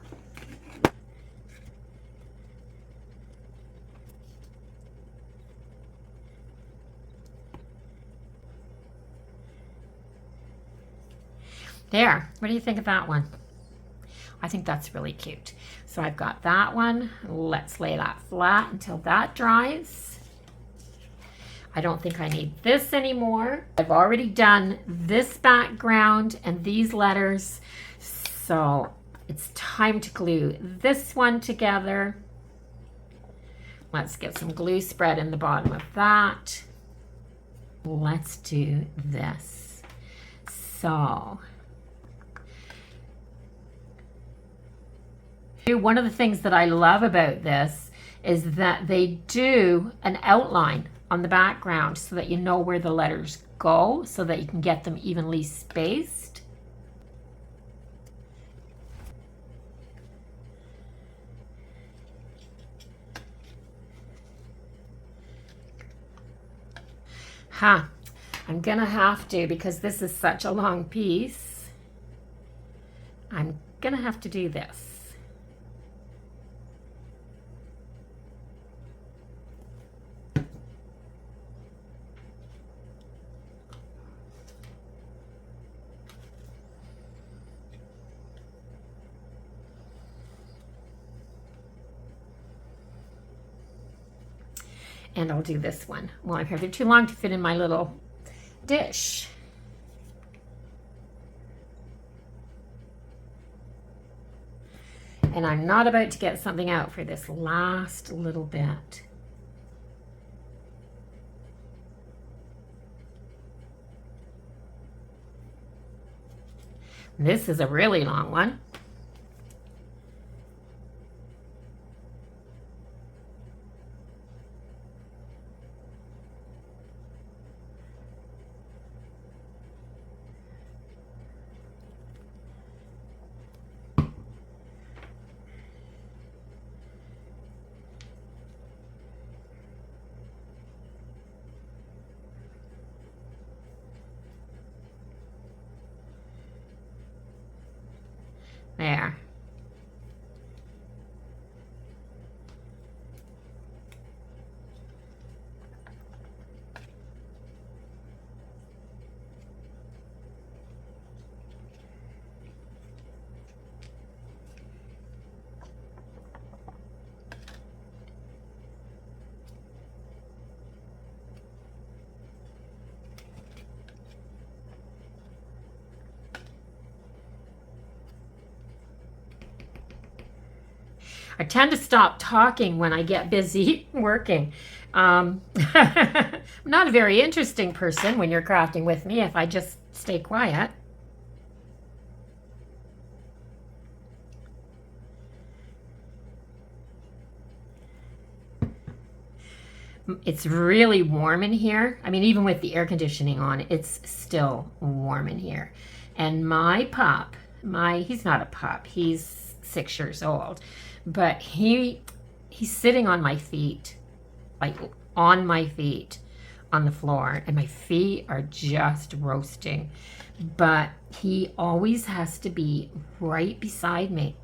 S1: There, what do you think of that one? I think that's really cute. So I've got that one. Let's lay that flat until that dries. I don't think I need this anymore. I've already done this background and these letters. So it's time to glue this one together. Let's get some glue spread in the bottom of that. Let's do this. So one of the things that I love about this is that they do an outline on the background so that you know where the letters go, so that you can get them evenly spaced. I'm gonna have to, because this is such a long piece, I'm gonna have to do this. And I'll do this one while I'm here. They're too long to fit in my little dish. And I'm not about to get something out for this last little bit. This is a really long one. There. I tend to stop talking when I get busy working. I'm not a very interesting person when you're crafting with me if I just stay quiet. It's really warm in here. I mean, even with the air conditioning on, it's still warm in here. And my pup, he's not a pup, he's 6 years old, but he's sitting on my feet, like on my feet on the floor, and my feet are just roasting. But he always has to be right beside me.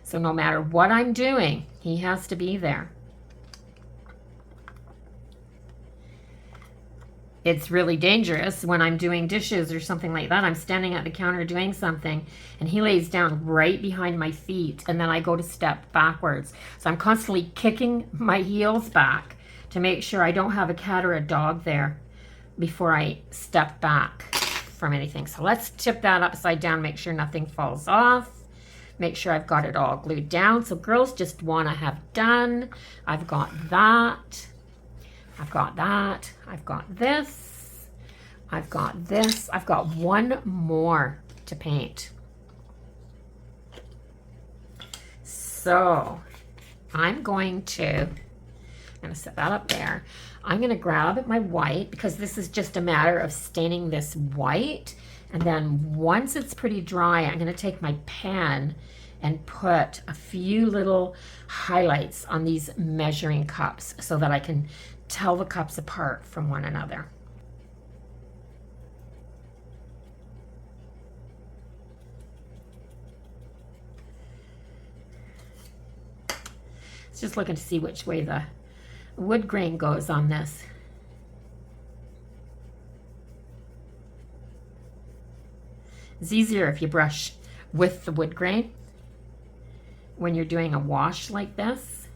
S1: So no matter what I'm doing, he has to be there. It's really dangerous when I'm doing dishes or something like that. I'm standing at the counter doing something and he lays down right behind my feet and then I go to step backwards. So I'm constantly kicking my heels back to make sure I don't have a cat or a dog there before I step back from anything. So let's tip that upside down, make sure nothing falls off. Make sure I've got it all glued down. So girls just want to have done. I've got that. I've got that, I've got this, I've got this, I've got one more to paint. So I'm going to set that up there. I'm going to grab my white, because this is just a matter of staining this white. And then once it's pretty dry, I'm going to take my pen and put a few little highlights on these measuring cups so that I can tell the cups apart from one another. Just looking to see which way the wood grain goes on this. It's easier if you brush with the wood grain when you're doing a wash like this.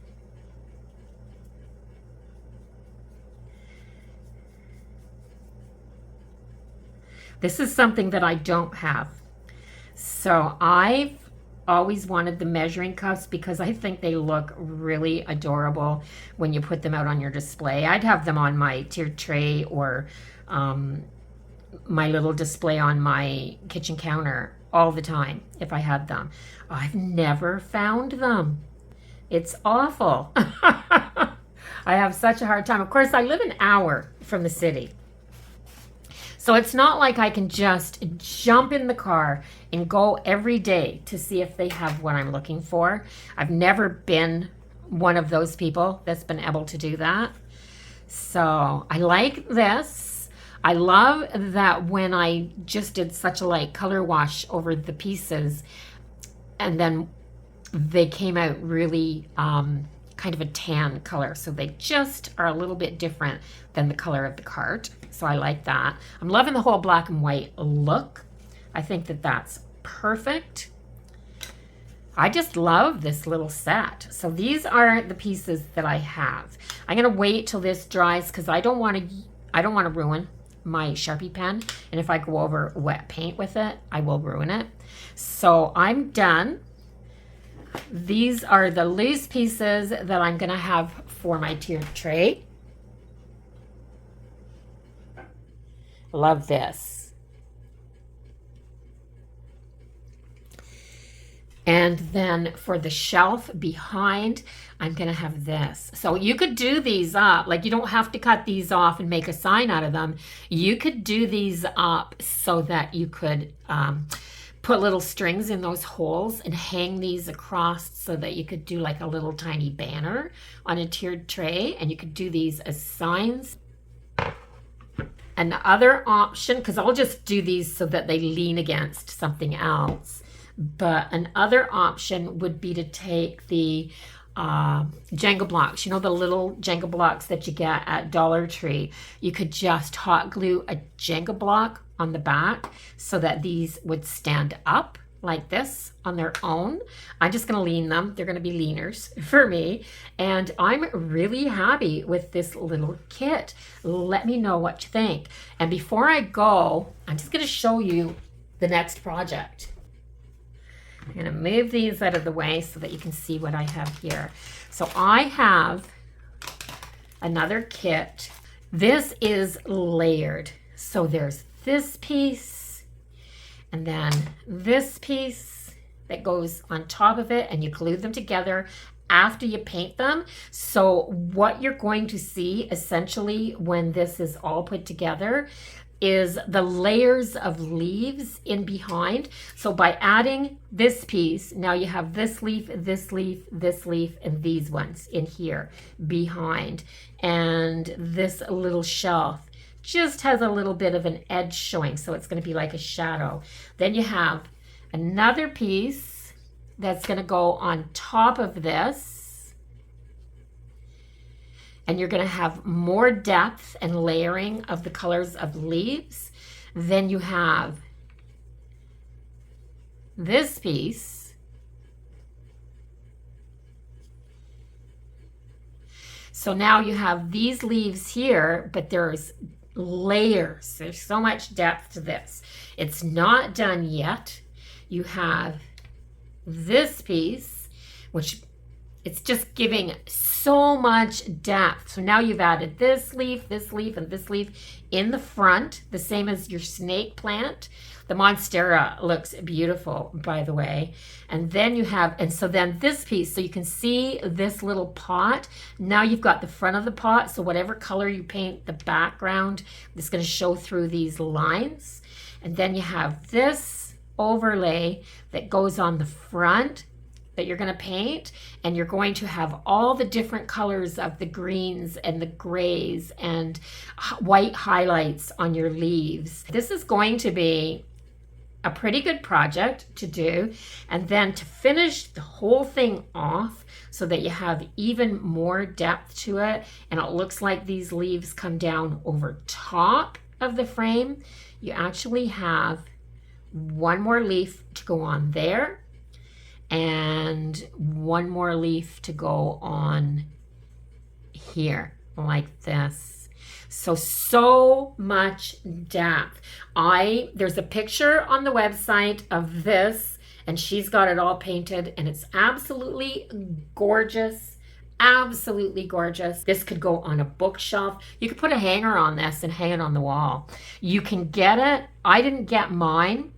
S1: This is something that I don't have. So I've always wanted the measuring cups because I think they look really adorable when you put them out on your display. I'd have them on my tiered tray or my little display on my kitchen counter all the time if I had them. I've never found them. It's awful. I have such a hard time. Of course, I live an hour from the city. So it's not like I can just jump in the car and go every day to see if they have what I'm looking for. I've never been one of those people that's been able to do that. So I like this. I love that when I just did such a light color wash over the pieces, and then they came out really kind of a tan color. So they just are a little bit different than the color of the cart. So I like that. I'm loving the whole black and white look. I think that that's perfect. I just love this little set. So these are the pieces that I have. I'm gonna wait till this dries because I don't want to ruin my Sharpie pen. And if I go over wet paint with it, I will ruin it. So I'm done. These are the loose pieces that I'm gonna have for my tiered tray. Love this. And then for the shelf behind, I'm gonna have this. So you could do these up, like you don't have to cut these off and make a sign out of them. You could do these up so that you could put little strings in those holes and hang these across so that you could do like a little tiny banner on a tiered tray, and you could do these as signs. Another option, because I'll just do these so that they lean against something else, but another option would be to take the Jenga blocks, you know, the little Jenga blocks that you get at Dollar Tree. You could just hot glue a Jenga block on the back so that these would stand up like this on their own. I'm just going to lean them. They're going to be leaners for me. And I'm really happy with this little kit. Let me know what you think. And before I go, I'm just going to show you the next project. I'm going to move these out of the way so that you can see what I have here. So I have another kit. This is layered. So there's this piece, and then this piece that goes on top of it, and you glue them together after you paint them. So what you're going to see essentially when this is all put together is the layers of leaves in behind. So by adding this piece, now you have this leaf, this leaf, this leaf, and these ones in here behind. And this little shelf just has a little bit of an edge showing, so it's going to be like a shadow. Then you have another piece that's going to go on top of this, and you're going to have more depth and layering of the colors of leaves. Then you have this piece. So now you have these leaves here, but there's layers. There's so much depth to this. It's not done yet. You have this piece, which it's just giving so much depth. So now you've added this leaf, and this leaf in the front, the same as your snake plant. The Monstera looks beautiful, by the way. And then you have, and so then this piece, so you can see this little pot. Now you've got the front of the pot. So whatever color you paint the background, it's going to show through these lines. And then you have this overlay that goes on the front that you're going to paint, and you're going to have all the different colors of the greens and the grays and white highlights on your leaves. This is going to be a pretty good project to do. And then to finish the whole thing off so that you have even more depth to it, and it looks like these leaves come down over top of the frame, you actually have one more leaf to go on there and one more leaf to go on here like this. So much depth. There's a picture on the website of this, and she's got it all painted, and it's absolutely gorgeous. Absolutely gorgeous. This could go on a bookshelf. You could put a hanger on this and hang it on the wall. You can get it. I didn't get mine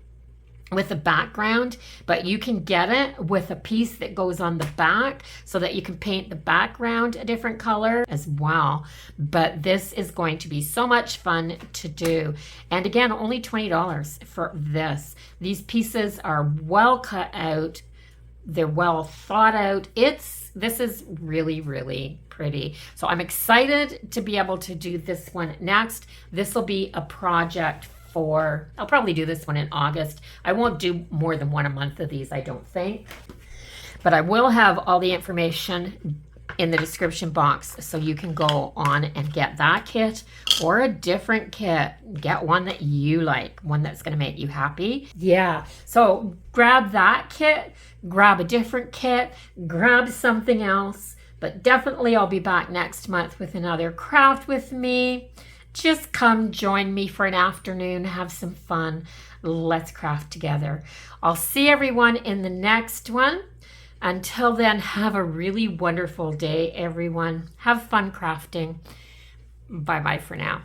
S1: with a background, but you can get it with a piece that goes on the back so that you can paint the background a different color as well. But this is going to be so much fun to do. And again, only $20 for this. These pieces are well cut out. They're well thought out. This is really, really pretty. So I'm excited to be able to do this one next. This will be a project I'll probably do this one in August. I won't do more than one a month of these, I don't think. But I will have all the information in the description box so you can go on and get that kit or a different kit. Get one that you like, one that's going to make you happy. Yeah, so grab that kit, grab a different kit, grab something else. But definitely I'll be back next month with another craft with me. Just come join me for an afternoon, have some fun. Let's craft together. I'll see everyone in the next one. Until then, have a really wonderful day, everyone. Have fun crafting. Bye-bye for now.